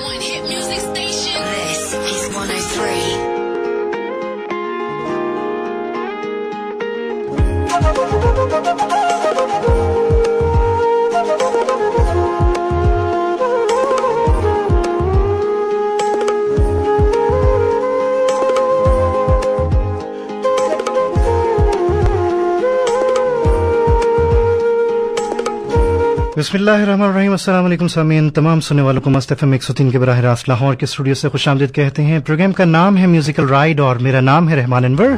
one hit music station. This is 103. बिस्मिल्लाहिर्रहमानिर्रहीम। अस्सलाम वालेकुम सामीन, तमाम सुनने वालों को मस्त एफएम 103 के बराह रास्त लाहौर के स्टूडियो से खुशामदीद कहते हैं। प्रोग्राम का नाम है म्यूजिकल राइड और मेरा नाम है Rahman Anwar.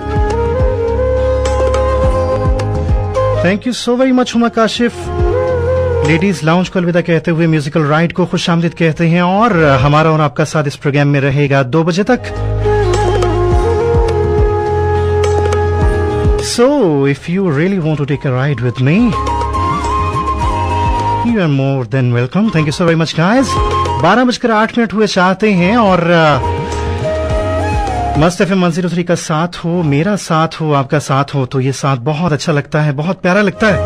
Thank you so very much Huma Kashif. Ladies lounge को अलविदा कहते हुए म्यूजिकल राइड को खुशामदीद कहते हैं और हमारा और आपका साथ इस प्रोग्राम में रहेगा 2 बजे तक। So if you really want to take a ride with me, You are more than welcome. Thank you so very much, guys. 12:08 हुए चाहते हैं और मस्त एफएम 103 का साथ हो, मेरा साथ हो, आपका साथ हो, तो ये साथ बहुत अच्छा लगता है, बहुत प्यारा लगता है।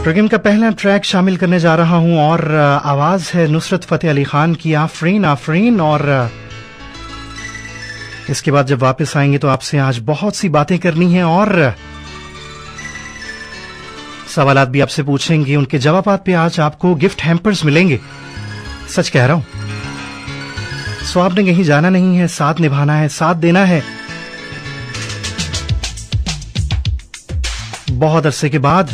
प्रोग्राम का पहला ट्रैक शामिल करने जा रहा हूं और आवाज है नुसरत फतेह अली खान की आफरीन आफरीन। और इसके बाद जब वापस आएंगे तो आपसे आज बहुत सी बातें करनी है और सवालात भी आपसे पूछेंगे, उनके जवाबात पे आज आपको गिफ्ट हैम्पर्स मिलेंगे। सच कह रहा हूं। सो आपने कहीं जाना नहीं है, साथ निभाना है, साथ देना है। बहुत अरसे के बाद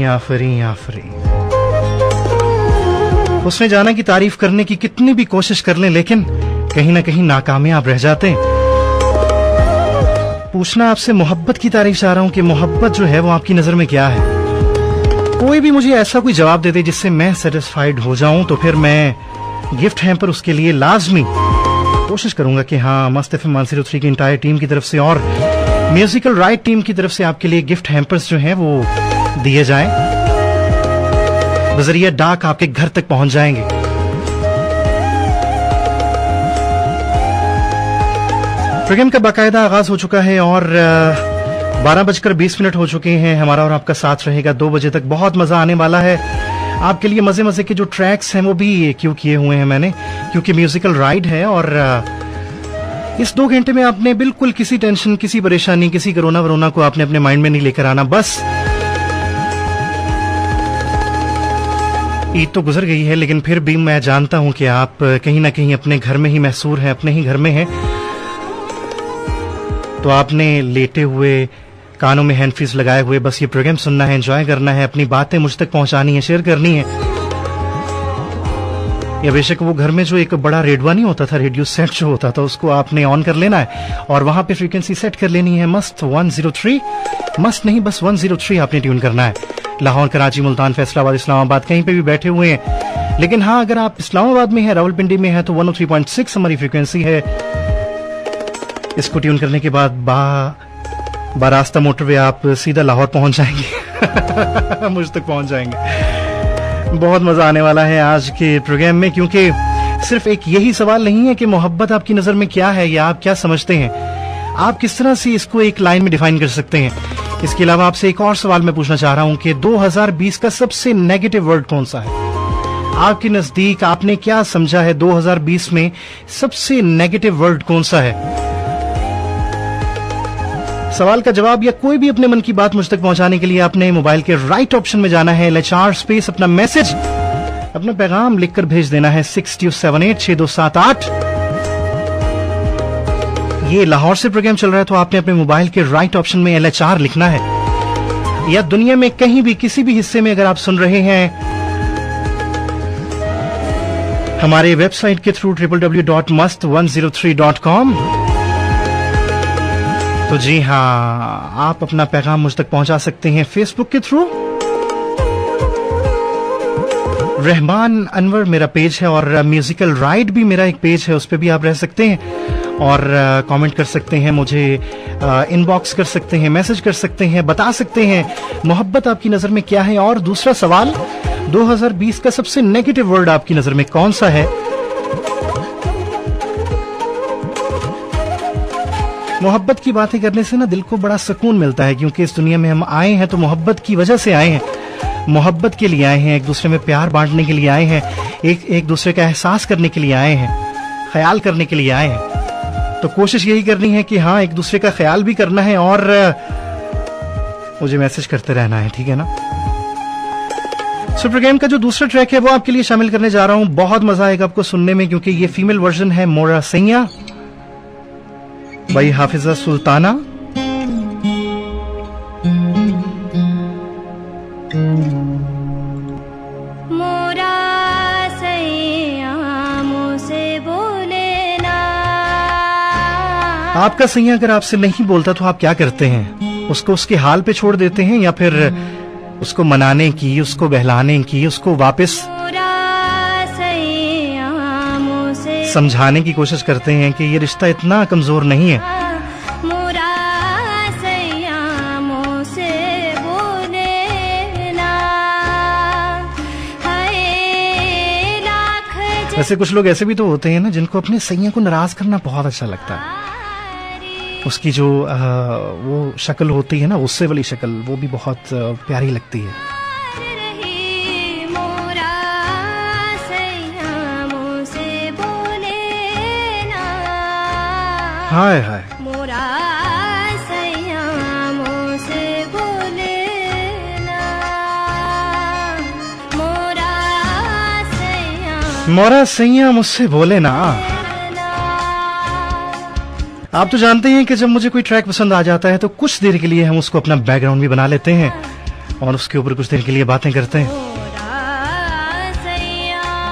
आफरीन आफरीन। उसने जाना की तारीफ करने की कितनी भी कोशिश कर लें, लेकिन कहीं ना कहीं नाकामयाब रह जाते हैं। पूछना आपसे मोहब्बत की तारीफ चाह रहा हूं कि मोहब्बत जो है वो आपकी नजर में क्या है। कोई भी मुझे ऐसा कोई जवाब दे दे जिससे मैं सेटिस्फाइड हो जाऊं तो फिर मैं गिफ्ट हैम्पर उसके लिए लाजमी कोशिश करूंगा कि हाँ, मस्त एफएम 103 की इंटायर टीम की तरफ से और म्यूजिकल राइड टीम की तरफ से आपके लिए गिफ्ट हैम्पर्स जो हैं वो दिए जाएं, बजरिया डाक आपके घर तक पहुंच जाएंगे। प्रोग्राम का बाकायदा आगाज हो चुका है और 12:20 हो चुके हैं। हमारा और आपका साथ रहेगा 2 बजे तक। बहुत मजा आने वाला है। आपके लिए मजे मजे के जो ट्रैक्स हैं वो भी क्यों किए हुए हैं मैंने, क्योंकि म्यूजिकल राइड है और इस 2 घंटे में आपने बिल्कुल किसी टेंशन, किसी परेशानी, किसी कोरोना वरोना को आपने अपने माइंड में नहीं लेकर आना। बस ईद तो गुजर गई है, लेकिन फिर भी मैं जानता हूं कि आप कहीं ना कहीं अपने घर में ही महसूर हैं, अपने ही घर में हैं। तो आपने लेटे हुए, कानों में हैंड फ्रीज लगाए हुए बस ये प्रोग्राम सुनना है, एंजॉय करना है, अपनी बातें मुझ तक पहुंचानी है, शेयर करनी है। या बेशक वो घर में जो एक बड़ा रेडवा नहीं होता था, रेडियो सेट जो होता था, उसको आपने ऑन कर लेना है और वहां पे फ्रीक्वेंसी सेट कर लेनी है। मस्त 103, मस्त नहीं बस 103 आपने ट्यून करना है। लाहौर, कराची, मुल्तान, फैसलाबाद, इस्लामाबाद, कहीं पे भी बैठे हुए हैं। लेकिन हाँ, अगर आप इस्लामाबाद में हैं, रावलपिंडी में है तो 103.6 हमारी फ्रीक्वेंसी है। इसको ट्यून करने के बाद बारास्ता मोटरवे आप सीधा लाहौर पहुंच जाएंगे मुझ तक पहुंच जाएंगे। बहुत मजा आने वाला है आज के प्रोग्राम में, क्योंकि सिर्फ एक यही सवाल नहीं है कि मोहब्बत आपकी नजर में क्या है या आप क्या समझते हैं, आप किस तरह से इसको एक लाइन में डिफाइन कर सकते हैं। इसके अलावा आपसे एक और सवाल मैं पूछना चाह रहा हूं कि 2020 का सबसे नेगेटिव वर्ड कौन सा है आपके नजदीक? आपने क्या समझा है 2020 में सबसे नेगेटिव वर्ड कौन सा है? सवाल का जवाब या कोई भी अपने मन की बात मुझ तक पहुंचाने के लिए आपने मोबाइल के राइट ऑप्शन में जाना है, LHR स्पेस अपना मैसेज, अपना पैगाम लिखकर भेज देना है 62786278। ये लाहौर से प्रोग्राम चल रहा है तो आपने अपने मोबाइल के राइट ऑप्शन में LHR लिखना है, या दुनिया में कहीं भी किसी भी हिस्से में अगर आप सुन रहे हैं हमारे वेबसाइट के थ्रू www.must103.com, तो जी हाँ, आप अपना पैगाम मुझ तक पहुंचा सकते हैं फेसबुक के थ्रू। रहमान अनवर मेरा पेज है और म्यूजिकल राइड भी मेरा एक पेज है, उस पर भी आप रह सकते हैं और कमेंट कर सकते हैं, मुझे इनबॉक्स कर सकते हैं, मैसेज कर सकते हैं, बता सकते हैं मोहब्बत आपकी नजर में क्या है। और दूसरा सवाल, 2020 का सबसे नेगेटिव वर्ड आपकी नजर में कौन सा है? मोहब्बत की बातें करने से ना दिल को बड़ा सुकून मिलता है, क्योंकि इस दुनिया में हम आए हैं तो मोहब्बत की वजह से आए हैं, मोहब्बत के लिए आए हैं, एक दूसरे में प्यार बांटने के लिए आए हैं, एक दूसरे का एहसास करने के लिए आए हैं, ख्याल करने के लिए आए हैं। तो कोशिश यही करनी है कि हाँ, एक दूसरे का ख्याल भी करना है और मुझे मैसेज करते रहना है, ठीक है ना। सो प्रोग्राम का जो दूसरा ट्रैक है वो आपके लिए शामिल करने जा रहा हूं, बहुत मजा आएगा आपको सुनने में, क्योंकि ये फीमेल वर्जन है मोरा सैया बाई हाफिजा सुल्ताना। मोरा सैया मुझसे बोले ना। आपका सैया अगर आपसे नहीं बोलता तो आप क्या करते हैं? उसको उसके हाल पे छोड़ देते हैं या फिर उसको मनाने की, उसको बहलाने की, उसको वापस समझाने की कोशिश करते हैं कि ये रिश्ता इतना कमजोर नहीं है। वैसे कुछ लोग ऐसे भी तो होते हैं ना जिनको अपने सैया को नाराज करना बहुत अच्छा लगता है। उसकी जो वो शक्ल होती है ना, उससे वाली शक्ल, वो भी बहुत प्यारी लगती है। हाय हाय, मोरा सैया मुझसे बोले ना। आप तो जानते हैं कि जब मुझे कोई ट्रैक पसंद आ जाता है तो कुछ देर के लिए हम उसको अपना बैकग्राउंड भी बना लेते हैं और उसके ऊपर कुछ देर के लिए बातें करते हैं।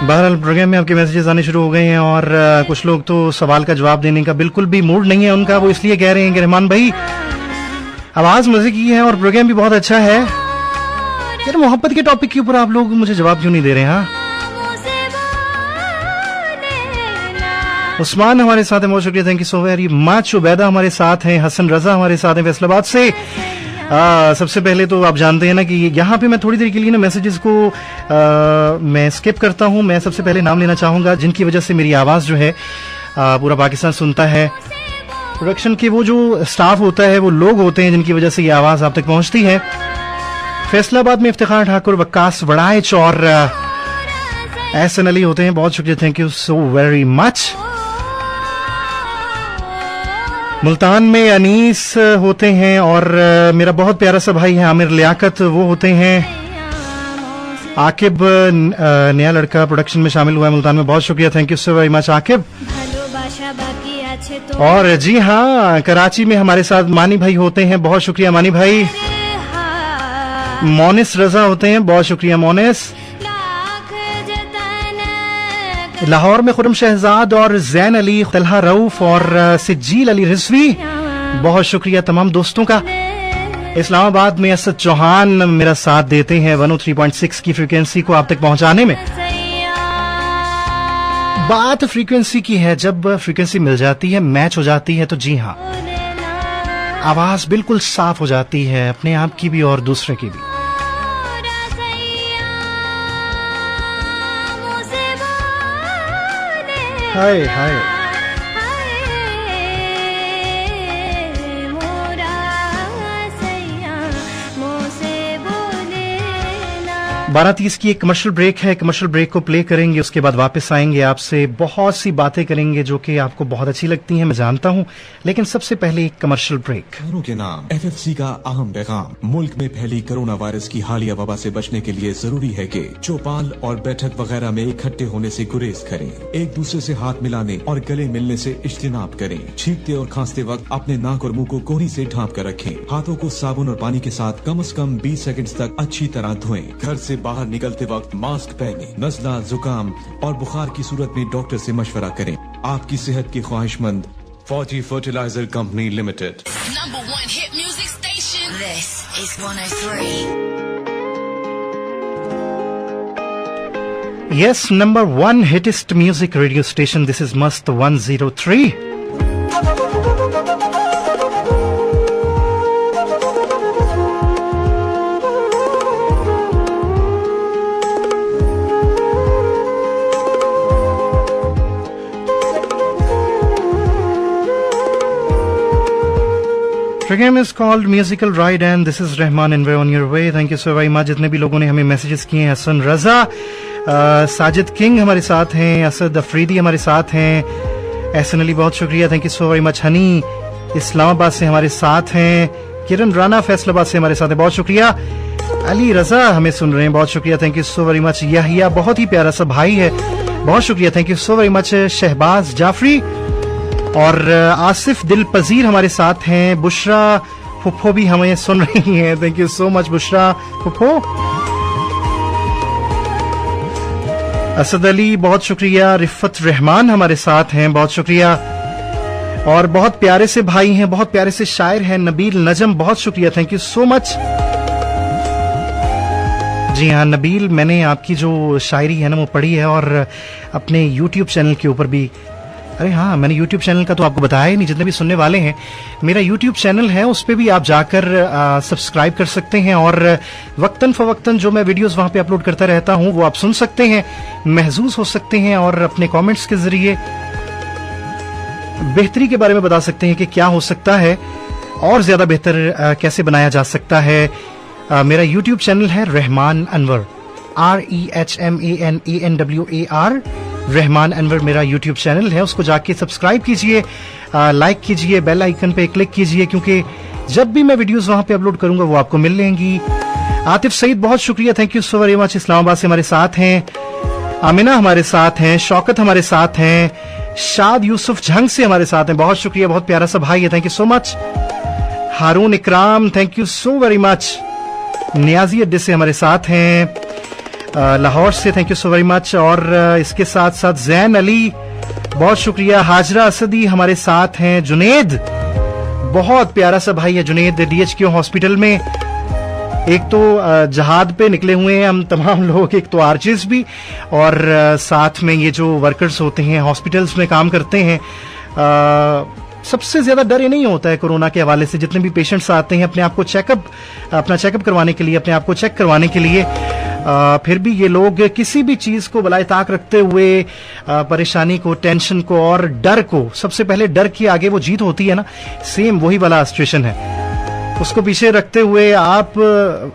बहरहाल प्रोग्राम में आपके मैसेजेस आने शुरू हो गए हैं और कुछ लोग तो सवाल का जवाब देने का बिल्कुल भी मूड नहीं है उनका। वो इसलिए कह रहे हैं कि रहमान भाई आवाज मजे की है और प्रोग्राम भी बहुत अच्छा है, यार मोहब्बत के टॉपिक के ऊपर आप लोग मुझे जवाब क्यों नहीं दे रहे हैं? हाँ, उस्मान हमारे साथ है, बहुत शुक्रिया, thank you so very much. Ubaida हमारे साथ हैं, हसन रजा हमारे साथ हैं फैसलाबाद से। सबसे पहले तो आप जानते हैं ना कि यहाँ पे मैं थोड़ी देर के लिए ना मैसेजेस को मैं स्किप करता हूँ। मैं सबसे पहले नाम लेना चाहूंगा जिनकी वजह से मेरी आवाज जो है पूरा पाकिस्तान सुनता है। प्रोडक्शन के वो जो स्टाफ होता है, वो लोग होते हैं जिनकी वजह से ये आवाज आप तक पहुंचती है। फैसलाबाद में इफ्तिखार ठाकुर, वक्कास वड़ाइच और एहसन अली होते हैं, बहुत शुक्रिया, thank you so very much. Multan में अनीस होते हैं और मेरा बहुत प्यारा सा भाई है आमिर लियाकत, वो होते हैं। आकिब नया लड़का प्रोडक्शन में शामिल हुआ है मुल्तान में, बहुत शुक्रिया, thank you so very much Aqib. और जी हाँ, कराची में हमारे साथ मानी भाई होते हैं, बहुत शुक्रिया मानी भाई। मोनिस रजा होते हैं, बहुत शुक्रिया मोनिस। लाहौर में खुरम शहजाद और जैन अली, तलहा रऊफ और सिज्जील अली रिजवी, बहुत शुक्रिया तमाम दोस्तों का। इस्लामाबाद में असद चौहान मेरा साथ देते हैं 103.6 की फ्रीक्वेंसी को आप तक पहुंचाने में। बात फ्रीक्वेंसी की है, जब फ्रीक्वेंसी मिल जाती है, मैच हो जाती है, तो जी हाँ, आवाज बिल्कुल साफ हो जाती है, अपने आप की भी और दूसरे की भी। हाय हाय, 12:30 की एक कमर्शियल ब्रेक है। कमर्शियल ब्रेक को प्ले करेंगे, उसके बाद वापस आएंगे, आपसे बहुत सी बातें करेंगे जो कि आपको बहुत अच्छी लगती हैं, मैं जानता हूं। लेकिन सबसे पहले एक कमर्शियल ब्रेक। खबरों के नाम FFC का अहम पैगाम। मुल्क में फैली कोरोना वायरस की हालिया वबा से बचने के लिए जरूरी है कि चौपाल और बैठक वगैरह में इकट्ठे होने से गुरेज करें। एक दूसरे से हाथ मिलाने और गले मिलने से इज्तिनाब करें। छींकते और खांसते वक्त अपने नाक और मुंह को कोहनी से ढांप कर रखें। हाथों को साबुन और पानी के साथ कम से कम 20 सेकंड तक अच्छी तरह धोएं। घर से बाहर निकलते वक्त मास्क पहने। नज़ला, जुकाम और बुखार की सूरत में डॉक्टर से मशवरा करें। आपकी सेहत की ख्वाहिशमंद फौजी fertiliser company limited. Number 1 hit music station. This is 103. Yes, number 1 hittest music radio station. This is Mast 103. The game is called Musical Ride and this is Rahman and we're on your way. Thank you so very much. जितने भी लोगों ने हमें messages किए हैं, Hasan Raza, Sajid king हमारे साथ हैं, असद अफरीदी हमारे साथ हैं, एहसन अली बहुत शुक्रिया, thank you so very much. Honey Islamabad से हमारे साथ हैं, किरण राना फैसलाबाद से हमारे साथ हैं, बहुत शुक्रिया। अली रजा हमें सुन रहे हैं, बहुत शुक्रिया, thank you so very much. Yahya बहुत ही प्यारा सा भाई है, बहुत शुक्रिया, thank you so very much. Shahbaz Jafri और आसिफ दिल पजीर हमारे साथ हैं। बुशरा फुफो भी हमें सुन रही हैं, thank you so much Bushra फुफो। असद अली बहुत शुक्रिया। रिफत रहमान हमारे साथ हैं, बहुत शुक्रिया। और बहुत प्यारे से भाई हैं, बहुत प्यारे से शायर हैं, नबील नजम, बहुत शुक्रिया, थैंक यू सो मच। जी हाँ नबील, मैंने आपकी जो शायरी है ना वो पढ़ी है और अपने YouTube चैनल के ऊपर भी, अरे हाँ मैंने YouTube चैनल का तो आपको बताया ही नहीं, जितने भी सुनने वाले हैं, मेरा YouTube चैनल है, उस पे भी आप जाकर सब्सक्राइब कर सकते हैं और वक्तन फवक्तन जो मैं वीडियोस वहां पे अपलोड करता रहता हूं वो आप सुन सकते हैं, महसूस हो सकते हैं और अपने कमेंट्स के जरिए बेहतरी के बारे में बता सकते हैं कि क्या हो सकता है और ज्यादा बेहतर कैसे बनाया जा सकता है। मेरा YouTube चैनल है रहमान अनवर, REHMANENWAR, रहमान अनवर मेरा YouTube चैनल है, उसको जाके सब्सक्राइब कीजिए, लाइक कीजिए, बेल आइकन पे क्लिक कीजिए, क्योंकि जब भी मैं वीडियोस वहां पे अपलोड करूंगा वो आपको मिल लेंगी। आतिफ सईद बहुत शुक्रिया, thank you so very much, Islamabad से हमारे साथ हैं। आमिना हमारे साथ हैं, शौकत हमारे साथ हैं, शाद यूसुफ झंग से हमारे साथ हैं, बहुत शुक्रिया, बहुत प्यारा सा भाई है, thank you so much. Haroon Ikram thank you so very much. Niazi अड्डे से हमारे साथ हैं, लाहौर से thank you so very much. और इसके साथ साथ जैन अली बहुत शुक्रिया। हाजरा असदी हमारे साथ हैं। जुनेद बहुत प्यारा सा भाई है, जुनेद DHQ हॉस्पिटल में, एक तो जहाद पे निकले हुए हैं हम तमाम लोग, एक तो आर्चेस भी और साथ में ये जो वर्कर्स होते हैं हॉस्पिटल्स में काम करते हैं। सबसे ज्यादा डर ये नहीं होता है कोरोना के हवाले से, जितने भी पेशेंट्स आते हैं अपने आप को अपना चेकअप करवाने के लिए, अपने आप को चेक करवाने के लिए, फिर भी ये लोग किसी भी चीज को बलाए ताक रखते हुए परेशानी को, टेंशन को और डर को, सबसे पहले डर के आगे वो जीत होती है ना, सेम वही वाला सिचुएशन है, उसको पीछे रखते हुए आप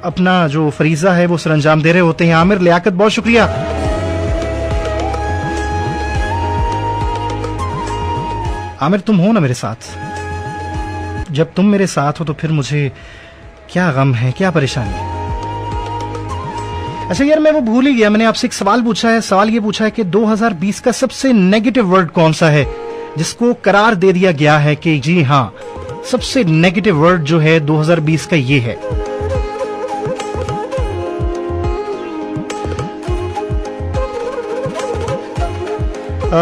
अपना जो फरीजा है वो सरंजाम दे रहे होते हैं। आमिर लियाकत बहुत शुक्रिया। आमिर तुम हो ना मेरे साथ, जब तुम मेरे साथ हो तो फिर मुझे क्या गम है, क्या परेशानी है। अच्छा यार मैं वो भूल ही गया, मैंने आपसे एक सवाल पूछा है, सवाल ये पूछा है कि 2020 का सबसे नेगेटिव वर्ड कौन सा है, जिसको करार दे दिया गया है कि जी हाँ सबसे नेगेटिव वर्ड जो है 2020 का ये है।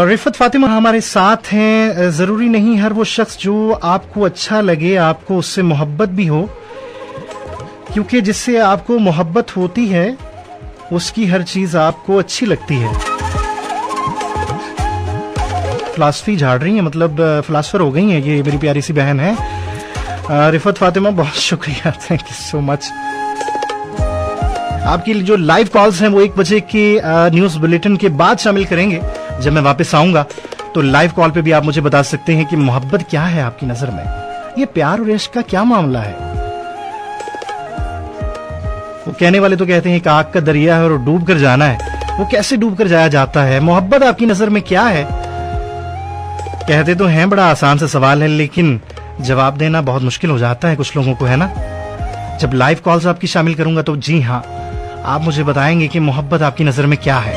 रिफत फातिमा हमारे साथ हैं। जरूरी नहीं हर वो शख्स जो आपको अच्छा लगे आपको उससे मोहब्बत भी हो, क्योंकि जिससे आपको मोहब्बत होती है उसकी हर चीज आपको अच्छी लगती है। फिलॉसफी झाड़ रही है, मतलब फिलॉसफर हो गई है ये मेरी प्यारी सी बहन है। रिफत फातिमा बहुत शुक्रिया, थैंक यू सो मच। आपकी जो लाइव कॉल्स हैं वो 1 बजे के न्यूज बुलेटिन के बाद शामिल करेंगे। जब मैं वापस आऊंगा तो लाइव कॉल पे भी आप मुझे बता सकते हैं कि मोहब्बत क्या है आपकी नजर में, ये प्यार और इश्क का क्या मामला है। वो कहने वाले तो कहते हैं एक आग का दरिया है और डूब कर जाना है, वो कैसे डूब कर जाया जाता है? मोहब्बत आपकी नजर में क्या है? कहते तो हैं बड़ा आसान सा सवाल है, लेकिन जवाब देना बहुत मुश्किल हो जाता है कुछ लोगों को, है ना? जब लाइव कॉल्स आपकी शामिल करूंगा तो जी हाँ, आप मुझे बताएंगे कि मोहब्बत आपकी नजर में क्या है।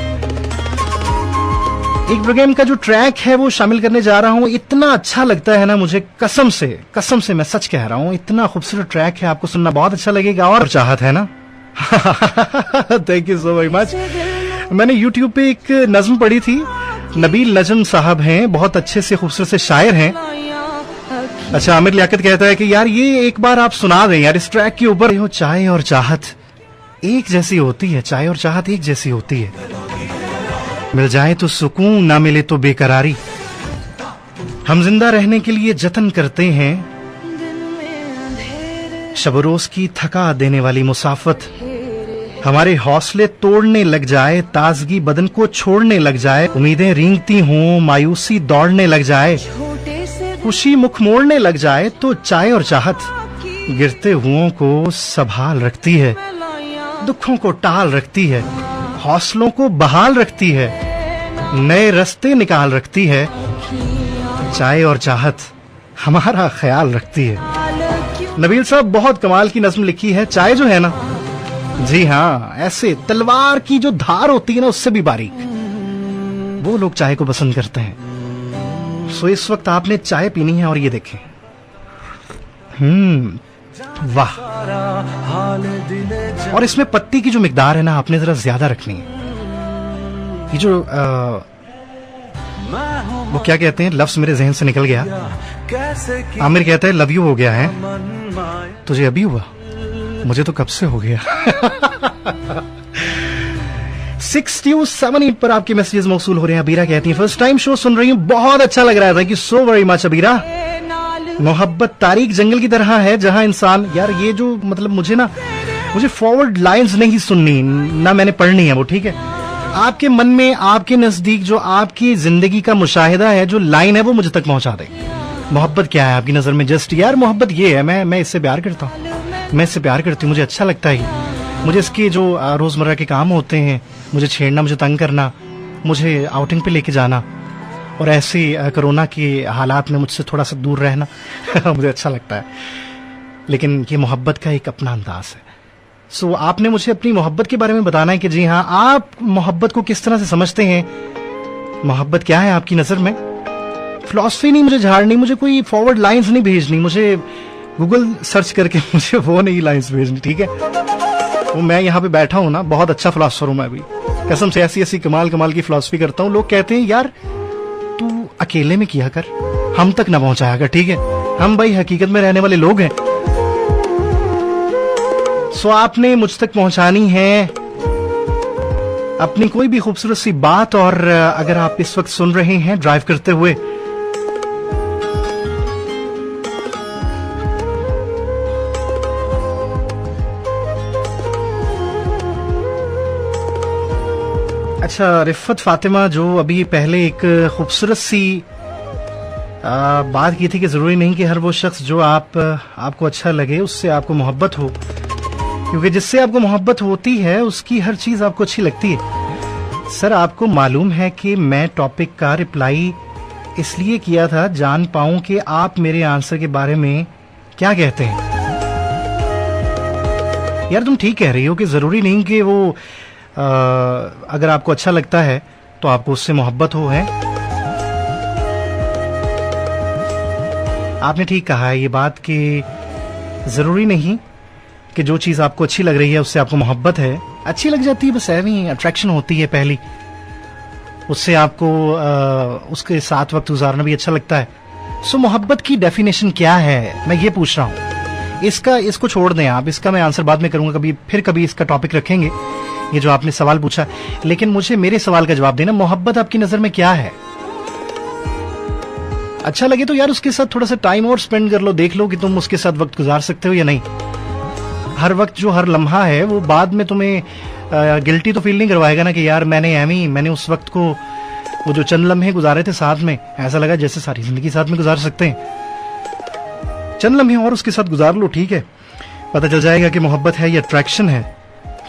एक प्रोग्राम का जो ट्रैक है वो शामिल करने जा रहा हूं, इतना अच्छा लगता है ना मुझे, कसम से मैं सच कह रहा हूं, इतना खूबसूरत ट्रैक है, आपको सुनना बहुत अच्छा लगेगा। और चाहत है ना? Thank you so very much. मैंने यूट्यूब पे एक नज्म पढ़ी थी, नबील नजम साहब हैं, बहुत अच्छे से खूबसूरत से शायर हैं। अच्छा, आमिर लियाकत कहता है कि यार ये एक बार आप सुना दें यार इस ट्रैक के ऊपर। हो चाय और चाहत एक जैसी होती है, चाय और चाहत एक जैसी होती है, मिल जाए तो सुकून, ना मिले तो बेकरारी। हम जिंदा रहने के लिए जतन करते हैं, शब रोज की थका देने वाली मुसाफत हमारे हौसले तोड़ने लग जाए, ताजगी बदन को छोड़ने लग जाए, उम्मीदें रेंगती हों, मायूसी दौड़ने लग जाए, खुशी मुख मोड़ने लग जाए, तो चाय और चाहत गिरते हुओं को संभाल रखती है, दुखों को टाल रखती है, हौसलों को बहाल रखती है, नए रास्ते निकाल रखती है। चाय और चाहत हमारा ख्याल रखती है। नबील साहब बहुत कमाल की नज्म लिखी है। चाय जो है ना, जी हाँ, ऐसे तलवार की जो धार होती है ना उससे भी बारीक, वो लोग चाय को पसंद करते हैं। सो इस वक्त आपने चाय पीनी है और ये देखें, वाह। और इसमें पत्ती की जो मिकदार है ना, आपने जरा ज्यादा रखनी है। ये जो वो क्या कहते हैं, लफ्ज मेरे जहन से निकल गया। आमिर कहता है लव यू हो गया है, तुझे अभी हुआ? मुझे तो कब से हो गया। 6278 पर आपके मैसेजेस मौसूल हो रहे हैं। अबीरा कहती है फर्स्ट टाइम शो सुन रही हूँ, बहुत अच्छा लग रहा है, thank you so very much Abira. मोहब्बत तारीख जंगल की तरह है जहां इंसान, यार ये जो मतलब मुझे फॉरवर्ड लाइंस नहीं सुननी, ना मैंने पढ़नी है वो, ठीक है? आपके मन में, आपके नजदीक जो आपकी जिंदगी का मुशाहिदा है, जो लाइन है, वो मुझे तक पहुंचा दे। मोहब्बत क्या है आपकी नजर में? जस्ट यार मोहब्बत ये है, मैं इससे प्यार करता हूँ, मैं इससे प्यार करती हूँ, मुझे अच्छा लगता है। मुझे इसके जो रोजमर्रा के काम होते हैं, मुझे छेड़ना, मुझे तंग करना, मुझे आउटिंग पे लेके जाना, और ऐसे कोरोना के हालात में मुझसे थोड़ा सा दूर रहना मुझे अच्छा लगता है। लेकिन ये मोहब्बत का एक अपना अंदाज है। सो आपने मुझे अपनी मोहब्बत के बारे में बताना है कि जी हाँ, आप मोहब्बत को किस तरह से समझते हैं, मोहब्बत क्या है आपकी नजर में। फिलॉसफी नहीं मुझे झाड़नी, मुझे कोई फॉरवर्ड लाइंस नहीं भेजनी, मुझे गूगल सर्च करके मुझे वो नहीं लाइंस भेजनी, ठीक है? वो मैं यहाँ पे बैठा हूँ ना, बहुत अच्छा फिलॉसफर हूँ मैं भी, कसम से ऐसी कमाल की फिलॉसफी करता हूँ। लोग कहते हैं यार तू अकेले में किया कर, हम तक ना पहुंचाया कर, ठीक है? हम भाई हकीकत में रहने वाले लोग हैं। सो आपने मुझ तक पहुंचानी है अपनी कोई भी खूबसूरत सी बात। और अगर आप इस वक्त सुन रहे हैं ड्राइव करते हुए, अच्छा, रिफत फातिमा जो अभी पहले एक खूबसूरत सी बात की थी कि जरूरी नहीं कि हर वो शख्स जो आपको अच्छा लगे उससे आपको मोहब्बत हो, क्योंकि जिससे आपको मोहब्बत होती है उसकी हर चीज आपको अच्छी लगती है। सर आपको मालूम है कि मैं टॉपिक का रिप्लाई इसलिए किया था जान पाऊं कि आप मेरे आंसर के बारे में क्या कहते हैं। यार तुम ठीक कह रही हो कि जरूरी नहीं कि वो अगर आपको अच्छा लगता है तो आपको उससे मोहब्बत हो, है? आपने ठीक कहा है ये बात कि जरूरी नहीं कि जो चीज आपको अच्छी लग रही है उससे आपको मोहब्बत है। अच्छी लग जाती है, बस ऐवी अट्रैक्शन होती है पहली, उससे आपको उसके साथ वक्त गुजारना भी अच्छा लगता है। सो मोहब्बत की डेफिनेशन क्या है, मैं ये पूछ रहा हूँ। इसको छोड़ दें आप, इसका मैं आंसर बाद में करूंगा, कभी इसका टॉपिक रखेंगे, ये जो आपने सवाल पूछा। लेकिन मुझे मेरे सवाल का जवाब देना, मोहब्बत आपकी नजर में क्या है? अच्छा लगे तो यार उसके साथ थोड़ा सा टाइम और स्पेंड कर लो, देख लो कि तुम उसके साथ वक्त गुजार सकते हो या नहीं। हर वक्त जो हर लम्हा है वो बाद में तुम्हें गिल्टी तो फील नहीं करवाएगा ना कि यार मैंने उस वक्त को, वो जो चंद लम्हे गुजारे थे साथ में, ऐसा लगा जैसे सारी जिंदगी साथ में गुजार सकते हैं। चंद लम्हे और उसके साथ गुजार लो, ठीक है? पता चल जाएगा कि मोहब्बत है या अट्रैक्शन है।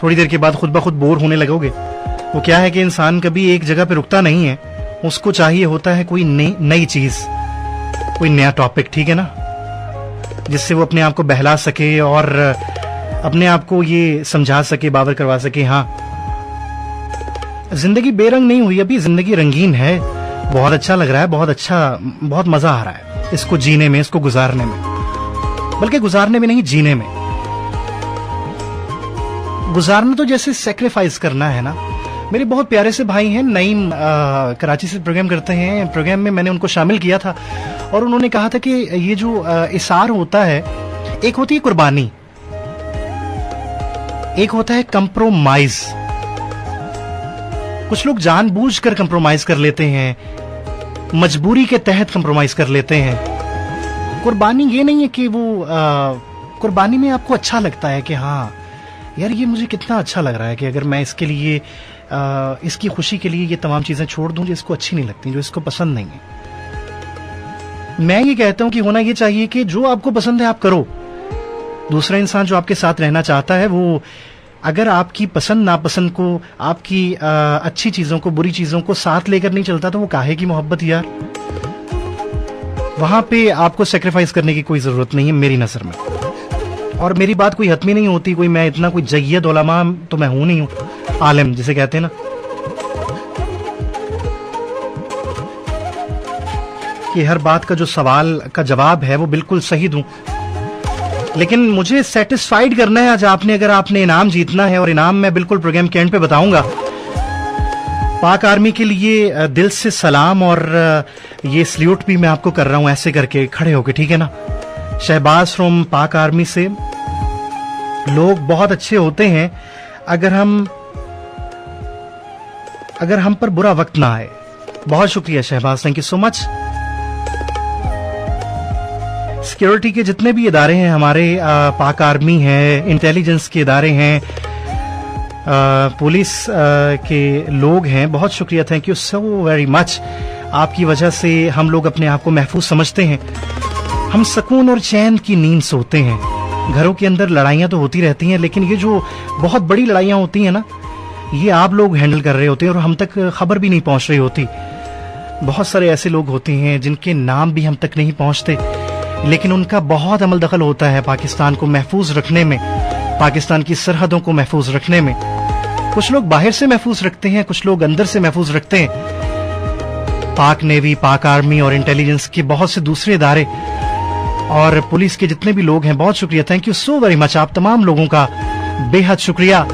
थोड़ी देर के बाद खुद ब खुद बोर होने लगोगे। वो क्या है कि इंसान कभी एक जगह पे रुकता नहीं है, उसको चाहिए होता है कोई नई चीज, कोई नया टॉपिक, ठीक है ना, जिससे वो अपने आप को बहला सके और अपने आप को ये समझा सके, बावर करवा सके, हाँ जिंदगी बेरंग नहीं हुई अभी, जिंदगी रंगीन है। बहुत अच्छा लग रहा है, बहुत अच्छा, बहुत मजा आ रहा है इसको जीने में, इसको गुजारने में, बल्कि गुजारने में नहीं, जीने में। गुजारना तो जैसे सेक्रीफाइस करना है ना। मेरे बहुत प्यारे से भाई हैं नईम, कराची से प्रोग्राम करते हैं। प्रोग्राम में मैंने उनको शामिल किया था और उन्होंने कहा था कि ये जो इसार होता है, एक होती है कुर्बानी, एक होता है कंप्रोमाइज। कुछ लोग जानबूझकर कंप्रोमाइज कर लेते हैं, मजबूरी के तहत कंप्रोमाइज कर लेते हैं। कुर्बानी ये नहीं है कि वो कुर्बानी में आपको अच्छा लगता है कि हाँ यार ये मुझे कितना अच्छा लग रहा है कि अगर मैं इसके लिए इसकी खुशी के लिए ये तमाम चीजें छोड़ दूं जो इसको अच्छी नहीं लगती, जो इसको पसंद नहीं है। मैं ये कहता हूं कि होना ये चाहिए कि जो आपको पसंद है आप करो। दूसरा इंसान जो आपके साथ रहना चाहता है, वो अगर आपकी पसंद नापसंद को, आपकी अच्छी चीजों को, बुरी चीजों को साथ लेकर नहीं चलता, तो वो काहे की मोहब्बत यार। वहां पे आपको सेक्रीफाइस करने की कोई जरूरत नहीं है मेरी नजर में। और मेरी बात कोई हतमी नहीं होती, कोई मैं इतना कोई जय्यद उलमा तो मैं हूं नहीं, हूं आलिम जिसे कहते हैं ना, कि हर बात का जो सवाल का जवाब है वो बिल्कुल सही दूं। लेकिन मुझे सेटिस्फाइड करना है आज आपने, अगर आपने इनाम जीतना है, और इनाम मैं बिल्कुल प्रोग्राम के एंड पे बताऊंगा। पाक आर्मी के लिए दिल से सलाम, और ये सल्यूट भी मैं आपको कर रहा हूं ऐसे करके खड़े होके, ठीक है ना। शहबाज फ्रॉम पाक आर्मी से। लोग बहुत अच्छे होते हैं अगर हम पर बुरा वक्त ना आए। बहुत शुक्रिया Shahbaz, thank you so much. Security के जितने भी इदारे हैं हमारे, पाक आर्मी है, इंटेलिजेंस के इदारे हैं, पुलिस के लोग हैं, बहुत शुक्रिया, thank you so very much. आपकी वजह से हम लोग अपने आप को महफूज समझते हैं, हम सुकून और चैन की नींद सोते हैं। घरों के अंदर लड़ाइयां तो होती रहती हैं, लेकिन ये जो बहुत बड़ी लड़ाइयां होती हैं ना, ये आप लोग हैंडल कर रहे होते हैं और हम तक खबर भी नहीं पहुंच रही होती। बहुत सारे ऐसे लोग होते हैं जिनके नाम भी हम तक नहीं पहुंचते, लेकिन उनका बहुत अमल दखल होता है पाकिस्तान को महफूज रखने में, पाकिस्तान की सरहदों को महफूज रखने में। कुछ लोग बाहर से महफूज रखते हैं, कुछ लोग अंदर से महफूज रखते हैं। पाक नेवी, पाक आर्मी और इंटेलिजेंस के बहुत से दूसरे इदारे और पुलिस के जितने भी लोग हैं, बहुत शुक्रिया, thank you so very much. आप तमाम लोगों का बेहद शुक्रिया।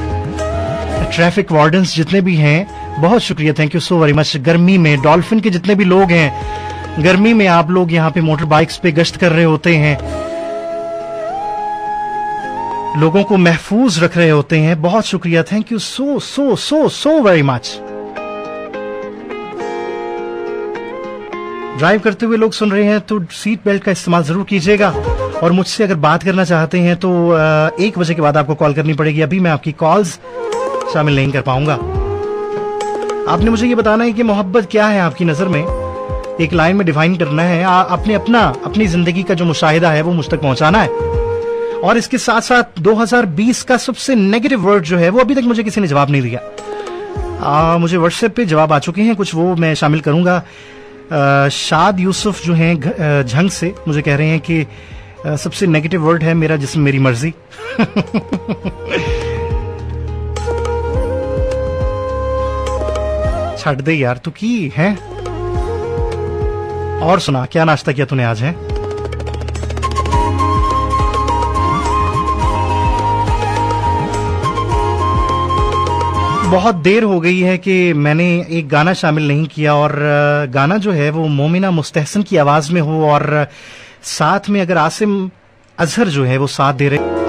ट्रैफिक वार्डन्स जितने भी हैं, बहुत शुक्रिया, thank you so very much. गर्मी में डॉल्फिन के जितने भी लोग हैं, गर्मी में आप लोग यहाँ पे मोटर बाइक्स पे गश्त कर रहे होते हैं, लोगों को महफूज रख रहे होते हैं, बहुत शुक्रिया, thank you so so so so very much. Drive करते हुए लोग सुन रहे हैं तो सीट बेल्ट का इस्तेमाल जरूर कीजिएगा, और मुझसे अगर बात करना चाहते हैं तो 1 बजे के बाद आपको कॉल करनी पड़ेगी। अभी मैं आपकी कॉल्स शामिल नहीं कर पाऊंगा। आपने मुझे ये बताना है कि मोहब्बत क्या है आपकी नजर में, एक लाइन में डिफाइन करना है। आपने अपनी जिंदगी का जो मुशाहिदा है वो मुझ तक पहुंचाना है। और इसके साथ साथ 2020 का सबसे नेगेटिव वर्ड जो है वो अभी तक मुझे किसी ने जवाब नहीं दिया। मुझे व्हाट्सएप पे जवाब आ चुके हैं कुछ, वो मैं शामिल करूंगा। शाद यूसुफ जो हैं झंग से मुझे कह रहे हैं कि सबसे नेगेटिव वर्ड है मेरा जिस्म मेरी मर्जी। छड़ दे यार तू की है। और सुना, क्या नाश्ता किया तूने आज है? बहुत देर हो गई है कि मैंने एक गाना शामिल नहीं किया, और गाना जो है वो मोमिना मुस्तहसन की आवाज में हो, और साथ में अगर आसिम अजहर जो है वो साथ दे रहे।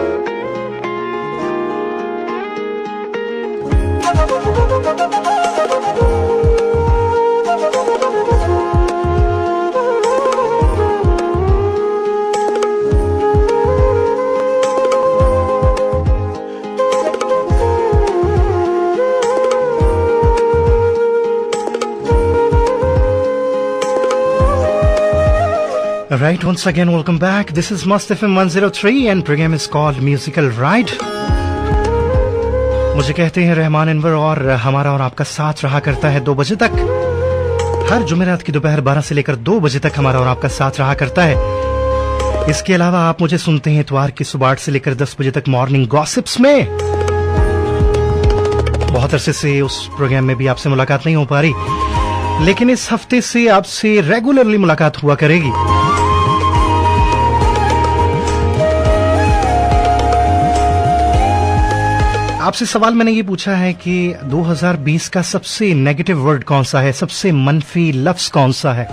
Right, once again, welcome back. This is Must FM 103 and program is called Musical Ride. मुझे कहते हैं रहमान अनवर और हमारा और आपका साथ रहा करता है 2 बजे तक। हर जुमेरात की दोपहर 12 से लेकर 2 बजे तक हमारा और आपका साथ रहा करता है। इसके अलावा आप मुझे सुनते हैं इतवार की सुबह 8 से लेकर 10 बजे तक मॉर्निंग गॉसिप्स में। बहुत अरसे से उस प्रोग्राम में भी आपसे मुलाकात नहीं हो पा रही, लेकिन इस हफ्ते से आपसे रेगुलरली मुलाकात हुआ करेगी। आपसे सवाल मैंने ये पूछा है कि 2020 का सबसे नेगेटिव वर्ड कौन सा है, सबसे मनफी लफ्ज कौन सा है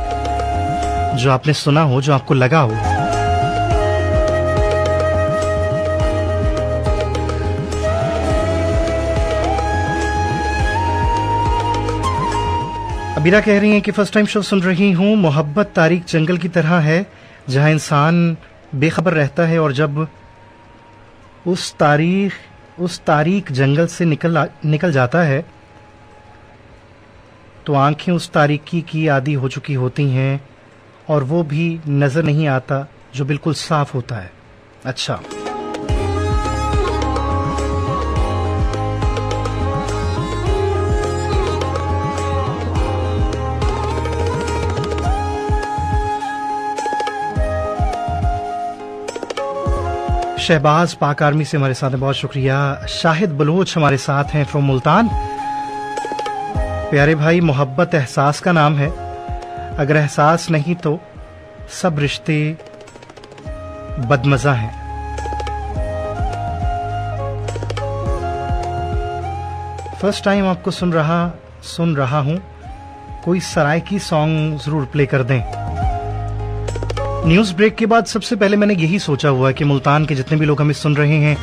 जो आपने सुना हो, जो आपको लगा हो। अबीरा कह रही हैं कि फर्स्ट टाइम शो सुन रही हूं। मोहब्बत तारीख जंगल की तरह है जहां इंसान बेखबर रहता है और जब उस तारीख जंगल से निकल जाता है तो आंखें उस तारीकी की आदी हो चुकी होती हैं और वो भी नजर नहीं आता जो बिल्कुल साफ होता है। अच्छा, शहबाज पाक आर्मी से हमारे साथ हैं, बहुत शुक्रिया। शाहिद बलोच हमारे साथ हैं फ्रॉम मुल्तान। प्यारे भाई, मोहब्बत एहसास का नाम है, अगर एहसास नहीं तो सब रिश्ते बदमजा हैं। फर्स्ट टाइम आपको सुन रहा हूं, कोई सरायकी सॉन्ग जरूर प्ले कर दें। न्यूज ब्रेक के बाद सबसे पहले मैंने यही सोचा हुआ है कि मुल्तान के जितने भी लोग हमें सुन रहे हैं,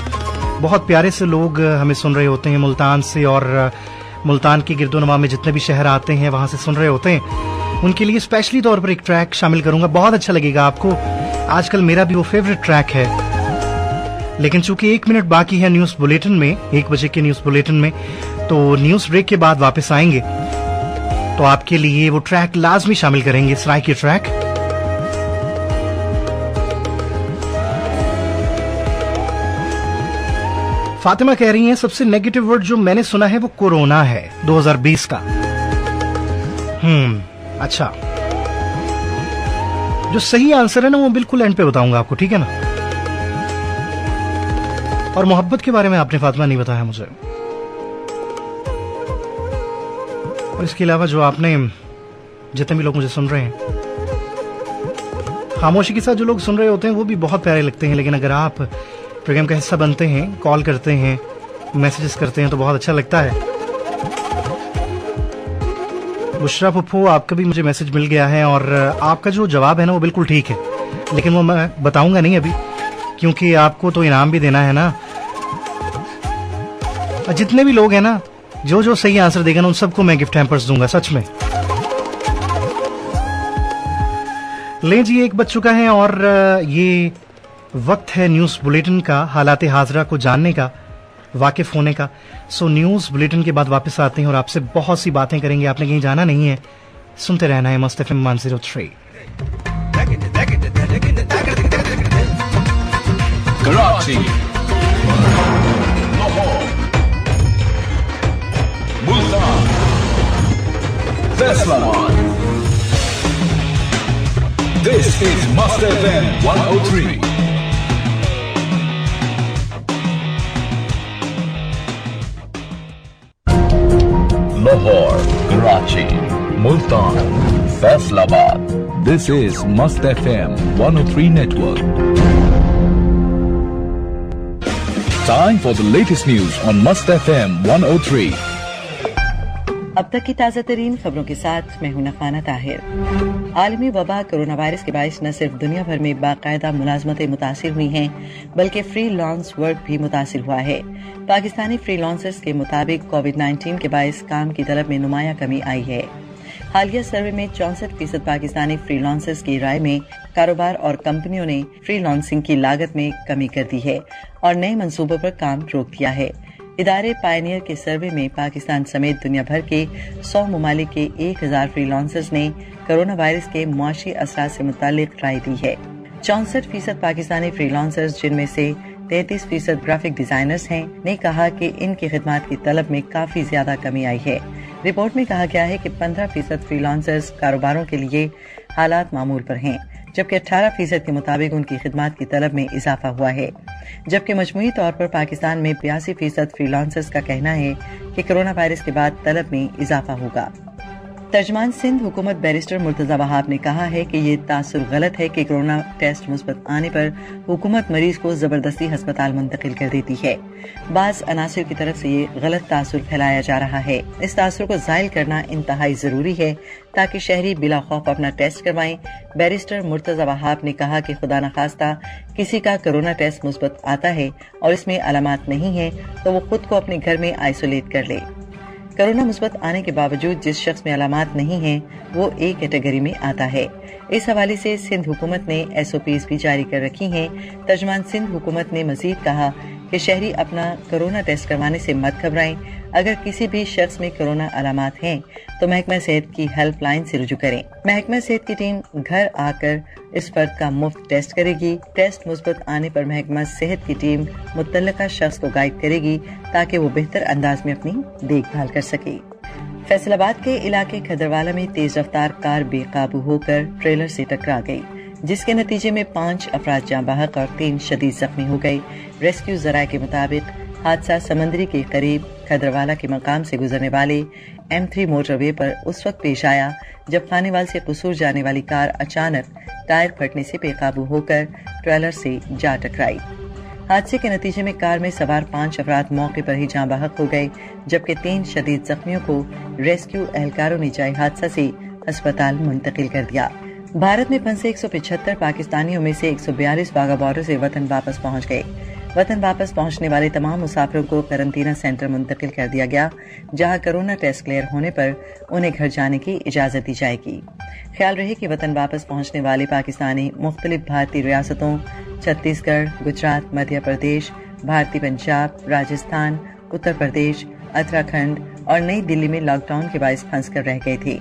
बहुत प्यारे से लोग हमें सुन रहे होते हैं मुल्तान से, और मुल्तान के गिरदोनवा में जितने भी शहर आते हैं वहां से सुन रहे होते हैं, उनके लिए स्पेशली तौर पर एक ट्रैक शामिल करूंगा। बहुत अच्छा लगेगा आपको। आजकल मेरा भी वो फेवरेट ट्रैक है। लेकिन चूंकि 1 मिनट बाकी है न्यूज बुलेटिन में, 1 बजे के न्यूज बुलेटिन में, तो न्यूज ब्रेक के बाद वापस आएंगे तो आपके लिए वो ट्रैक लाजमी शामिल करेंगे, सरायकी ट्रैक। फातिमा कह रही हैं सबसे नेगेटिव वर्ड जो मैंने सुना है वो कोरोना है 2020 का। अच्छा, जो सही आंसर है ना वो बिल्कुल एंड पे बताऊंगा आपको, ठीक है ना। और मोहब्बत के बारे में आपने फातिमा नहीं बताया मुझे। और इसके अलावा जो आपने, जितने भी लोग मुझे सुन रहे हैं, खामोशी के साथ जो लोग सुन रहे होते हैं वो भी बहुत प्यारे लगते हैं। लेकिन अगर आप प्रोग्राम का हिस्सा बनते हैं, कॉल करते हैं, मैसेजेस करते हैं तो बहुत अच्छा लगता है। बुशरा पुप्पू, आपका भी मुझे मैसेज मिल गया है और आपका जो जवाब है ना वो बिल्कुल ठीक है, लेकिन वो मैं बताऊंगा नहीं अभी, क्योंकि आपको तो इनाम भी देना है ना। जितने भी लोग हैं ना, जो सही आंसर देगा ना उन सबको मैं गिफ्ट हैम्पर्स दूंगा, सच में। ले जी, 1 बज चुका है और ये वक्त है न्यूज बुलेटिन का, हालात हाजरा को जानने का, वाकिफ होने का। सो न्यूज बुलेटिन के बाद वापस आते हैं और आपसे बहुत सी बातें करेंगे। आपने कहीं जाना नहीं है, सुनते रहना है मस्त FM 103। Karachi, Lahore, Multan, Faisalabad. This is Must FM 103. Lahore, Karachi, Multan, Faisalabad. This is Must FM 103 Network. Time for the latest news on Must FM 103. अब तक की ताज़ा तरीन खबरों के साथ मैं हूं नफाना ताहिर। आलमी वबा कोरोना वायरस के बायस न सिर्फ दुनिया भर में बाकायदा मुलाजमतें मुतासिर हुई हैं, बल्कि फ्री लांस वर्क भी मुतासिर हुआ है। पाकिस्तानी फ्री लांसर्स के मुताबिक कोविड-19 के बायस काम की तलब में नुमाया कमी आई है। हालिया सर्वे में 64% पाकिस्तानी फ्री लांसर्स की राय में कारोबार और कंपनियों ने फ्री लांसिंग की लागत में कमी कर दी है और नए मंसूबों पर काम रोक दिया है। इदारे पायनियर के सर्वे में पाकिस्तान समेत दुनिया भर के 100 ममालिक के 1000 फ्रीलांसर्स ने कोरोना वायरस के मुआशी असरात से मुतालिक राय दी है। 64% पाकिस्तानी फ्रीलांसर्स, जिनमें से 33% ग्राफिक डिजाइनर्स हैं, ने कहा कि इनकी खिदमत की तलब में काफी ज्यादा कमी आई है। रिपोर्ट में कहा गया है कि 15% फ्रीलांसर्स कारोबारों के लिए हालात मामूल पर हैं, जबकि 18% के मुताबिक उनकी खिदमत की तलब में इजाफा हुआ है। जबकि मजमूई तौर पर पाकिस्तान में 82% फ्रीलांसर्स का कहना है कि कोरोना वायरस के बाद तलब में इजाफा होगा। तर्जमान सिंध हुकूमत बैरिस्टर मुर्तजा वहाब ने कहा है कि ये तासुर गलत है कि कोरोना टेस्ट मुस्बत आने पर हुकूमत मरीज को जबरदस्ती अस्पताल मुंतकिल कर देती है। बाज अनासिर की तरफ से ये गलत तासुर फैलाया जा रहा है। इस तासुर को जायल करना इंतहाई जरूरी है ताकि शहरी बिला खौफ अपना टेस्ट करवाएं। बैरिस्टर मुर्तजा वहाब ने कहा कि खुदा न खास्ता किसी का कोरोना टेस्ट मुस्बत आता है और इसमें अलामात नहीं है तो वो खुद को अपने घर में आइसोलेट कर ले। कोरोना मुस्बत आने के बावजूद जिस शख्स में अलामात नहीं है वो एक कैटेगरी में आता है। इस हवाले से सिंध हुकूमत ने SOPs भी जारी कर रखी हैं। तर्जमान सिंध हुकूमत ने मजीद कहा कि शहरी अपना कोरोना टेस्ट करवाने से मत घबराएं। अगर किसी भी शख्स में कोरोना अलामात हैं तो महकमा सेहत की हेल्पलाइन से रुजू करें। महकमा सेहत की टीम घर आकर इस फर्द का मुफ्त टेस्ट करेगी। टेस्ट मुस्बत आने पर महकमा सेहत की टीम मुतल्लिका शख्स को गाइड करेगी ताकि वो बेहतर अंदाज में अपनी देखभाल कर सके। फैसलाबाद के इलाके खदरवाला में तेज रफ्तार कार बेकाबू होकर ट्रेलर से टकरा गई, जिसके नतीजे में 5 अफराद जाँ बहक और 3 शदीद जख्मी हो गए। रेस्क्यू जराये के मुताबिक हादसा समंदरी के करीब खदरवाला के मकाम से गुजरने वाले M3 मोटरवे पर उस वक्त पेश आया जब खानेवाल से कसूर जाने वाली कार अचानक टायर फटने से बेकाबू होकर ट्रेलर से जा टकराई। हादसे के नतीजे में कार में सवार 5 अफराद मौके पर ही जाँ बहक हो गए, जबकि 3 शदीद जख्मियों को रेस्क्यू एहलकारों ने जाए हादसा से अस्पताल मुंतकिल कर दिया। भारत में फंसे 175 पाकिस्तानियों में से 142 वाघा बॉर्डर से वतन वापस पहुंच गए। वतन वापस पहुंचने वाले तमाम मुसाफिरों को करंतना सेंटर मुंतकिल कर दिया गया, जहां कोरोना टेस्ट क्लियर होने पर उन्हें घर जाने की इजाजत दी जाएगी। ख्याल रहे कि वतन वापस पहुंचने वाले पाकिस्तानी मुख्तलिफ भारतीय रियासतों छत्तीसगढ़, गुजरात, मध्य प्रदेश, भारतीय पंजाब, राजस्थान, उत्तर प्रदेश, उत्तराखंड और नई दिल्ली में लॉकडाउन के बायस फंस कर रह गए थे।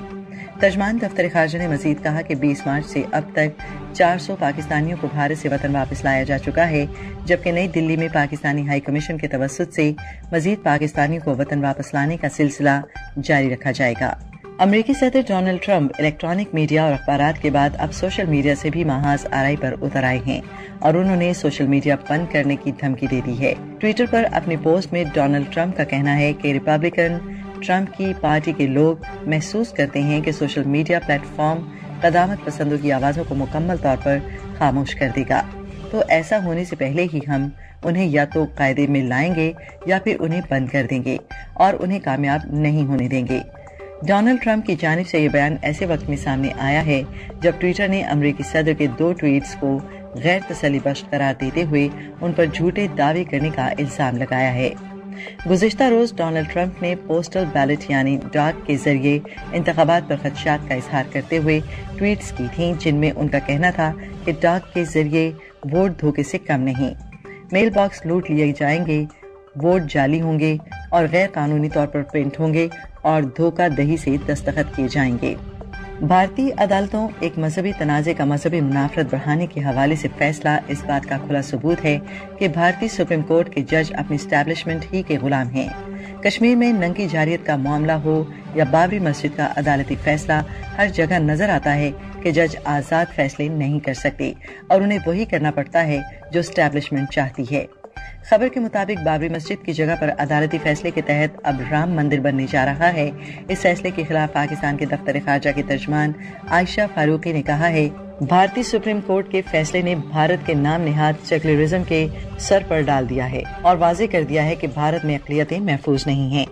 तर्जमान दफ्तर खारजा ने मजीद कहा कि 20 मार्च से अब तक 400 पाकिस्तानियों को भारत से वतन वापस लाया जा चुका है, जबकि नई दिल्ली में पाकिस्तानी हाई कमीशन के तवस्सुत से मजीद पाकिस्तानियों को वतन वापस लाने का सिलसिला जारी रखा जाएगा। अमेरिकी सदर डोनाल्ड ट्रंप इलेक्ट्रॉनिक मीडिया और अखबारात के बाद अब सोशल मीडिया से भी महाज आरई पर उतर आए हैं और उन्होंने सोशल मीडिया बंद करने की धमकी दे दी है। ट्विटर पर अपने पोस्ट में डोनाल्ड ट्रंप का कहना है कि रिपब्लिकन ट्रंप की पार्टी के लोग महसूस करते हैं कि सोशल मीडिया प्लेटफॉर्म कदामत पसंदों की आवाजों को मुकम्मल तौर पर खामोश कर देगा, तो ऐसा होने से पहले ही हम उन्हें या तो कायदे में लाएंगे या फिर उन्हें बंद कर देंगे और उन्हें कामयाब नहीं होने देंगे। डोनाल्ड ट्रंप की जानिब से ये बयान ऐसे वक्त में सामने आया है जब ट्विटर ने अमेरिकी सदर के 2 ट्वीट्स को गैर तसल्लीबख्श करार देते हुए उन पर झूठे दावे करने का इल्जाम लगाया है। गुज़िश्ता रोज डोनाल्ड ट्रंप ने पोस्टल बैलेट यानी डाक के जरिए इंतखाबात पर खदशात का इजहार करते हुए ट्वीट्स की थीं, जिनमें उनका कहना था कि डाक के जरिए वोट धोखे से कम नहीं, मेल बॉक्स लूट लिए जाएंगे, वोट जाली होंगे और गैर कानूनी तौर पर प्रिंट होंगे और धोखाधड़ी से दस्तखत किए जाएंगे। भारतीय अदालतों एक मजहबी तनाज़े का मजहबी मुनाफरत बढ़ाने के हवाले से फैसला इस बात का खुला सबूत है कि भारतीय सुप्रीम कोर्ट के जज अपनी एस्टैब्लिशमेंट ही के गुलाम हैं। कश्मीर में नंगी जारियत का मामला हो या बाबरी मस्जिद का अदालती फैसला, हर जगह नजर आता है कि जज आजाद फैसले नहीं कर सकते और उन्हें वही करना पड़ता है जो एस्टैब्लिशमेंट चाहती है। खबर के मुताबिक बाबरी मस्जिद की जगह पर अदालती फैसले के तहत अब राम मंदिर बनने जा रहा है। इस फैसले के खिलाफ पाकिस्तान के दफ्तर खारजा की तर्जमान आयशा फारूकी ने कहा है, भारतीय सुप्रीम कोर्ट के फैसले ने भारत के नाम निहाद सेक्युलरिज्म के सर पर डाल दिया है और वाजे कर दिया है कि भारत में अक़लियतें महफूज नहीं हैं।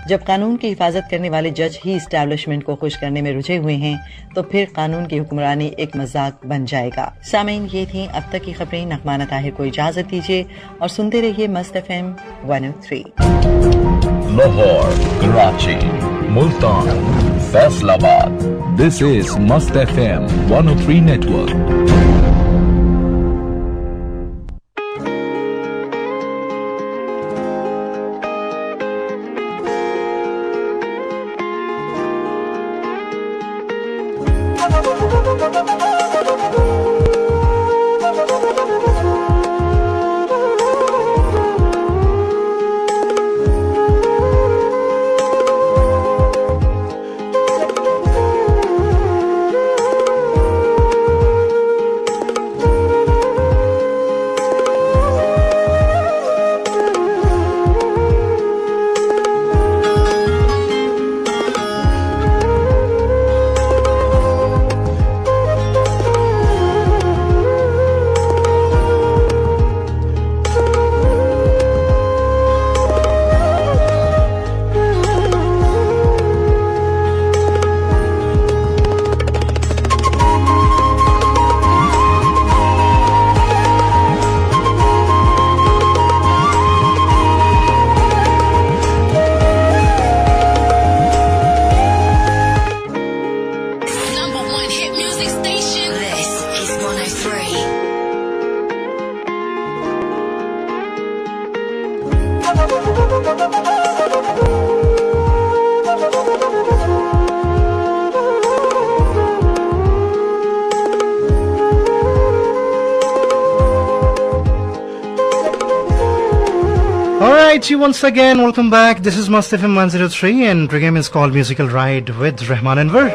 जब कानून की हिफाजत करने वाले जज ही एस्टैब्लिशमेंट को खुश करने में रुझे हुए हैं तो फिर कानून की हुक्मरानी एक मजाक बन जाएगा। सामीन, ये थी अब तक की खबरें। नगमा ताहिर को इजाजत दीजिए और सुनते रहिए मस्त FM 103। Lahore, Karachi, Multan, Faisalabad. This is मस्त FM 103 network. right, you once again, welcome back. This is Must FM 103 and the game is called Musical Ride with Rahman Anwar.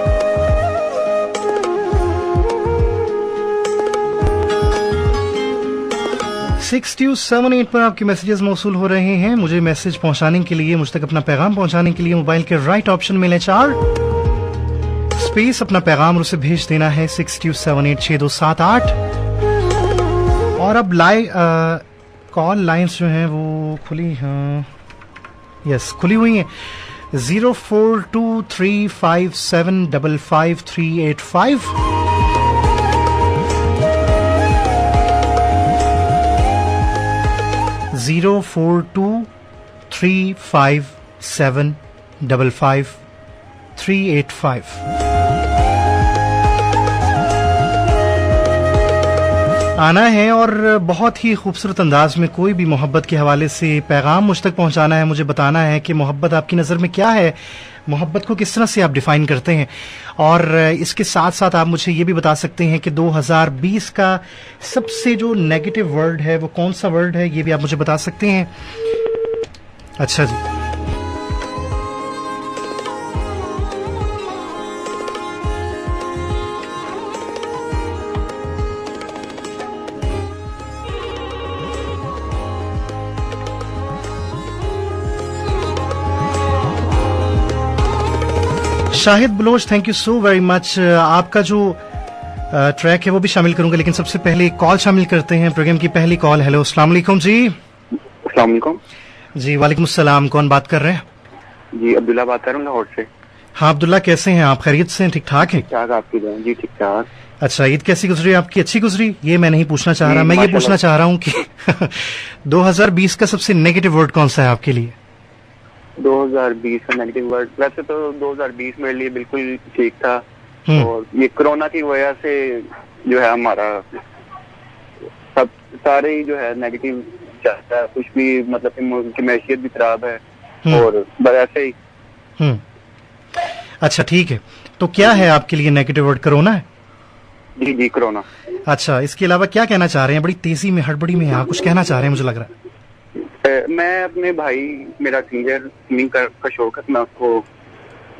6278 पर आपके मैसेजेस मौसूल हो रहे हैं। मुझे मैसेज पहुंचाने के लिए, मुझ तक अपना पैगाम पहुंचाने के लिए मोबाइल के राइट ऑप्शन में चार स्पेस अपना पैगाम और उसे भेज देना है 62786278। और अब कॉल लाइंस जो हैं वो खुली हैं, यस खुली हुई हैं। 042357555385 042357555385 आना है और बहुत ही खूबसूरत अंदाज में कोई भी मोहब्बत के हवाले से पैगाम मुझ तक पहुंचाना है। मुझे बताना है कि मोहब्बत आपकी नज़र में क्या है, मोहब्बत को किस तरह से आप डिफाइन करते हैं। और इसके साथ साथ आप मुझे ये भी बता सकते हैं कि 2020 का सबसे जो नेगेटिव वर्ड है वो कौन सा वर्ड है, ये भी आप मुझे बता सकते हैं। अच्छा जी, Shahid Baloch, thank you so very much. आपका जो ट्रैक है वो भी शामिल करूंगा, लेकिन सबसे पहले एक कॉल शामिल करते हैं। प्रोग्राम की पहली कॉल। हेलो, अस्सलाम वालेकुम जी। अस्सलाम वालेकुम जी। वालेकुम सलाम। कौन बात कर रहे हैं? जी अब्दुल्ला बात कर रहा हूँ लाहौर से। हाँ अब्दुल्ला, कैसे हैं आप? खैरियत से हैं? ठीक ठाक है? ठीक आपकी दुआ जी, ठीक ठाक। अच्छा, ईद कैसी गुजरी आपकी? अच्छी गुजरी? ये मैं नहीं पूछना चाह रहा, मैं ये पूछना चाह रहा हूँ कि 2020 का सबसे नेगेटिव वर्ड कौन सा है आपके लिए? 2020 का नेगेटिव वर्ड, वैसे तो 2020 मेरे लिए बिल्कुल ठीक था, और ये कोरोना की वजह से जो है हमारा सब सारे ही जो है नेगेटिव चलता है। कुछ भी मतलब कि मैशियत भी खराब है और बस ऐसे ही। अच्छा ठीक है, तो क्या है आपके लिए नेगेटिव वर्ड? कोरोना है? जी जी, कोरोना। अच्छा, इसके अलावा क्या कहना चाह रहे हैं? बड़ी तेजी में, हड़बड़ी में आप कुछ कहना चाह रहे हैं मुझे लग रहा है। मैं अपने भाई, मेरा सिंगिंग का शौक है, मैं उसको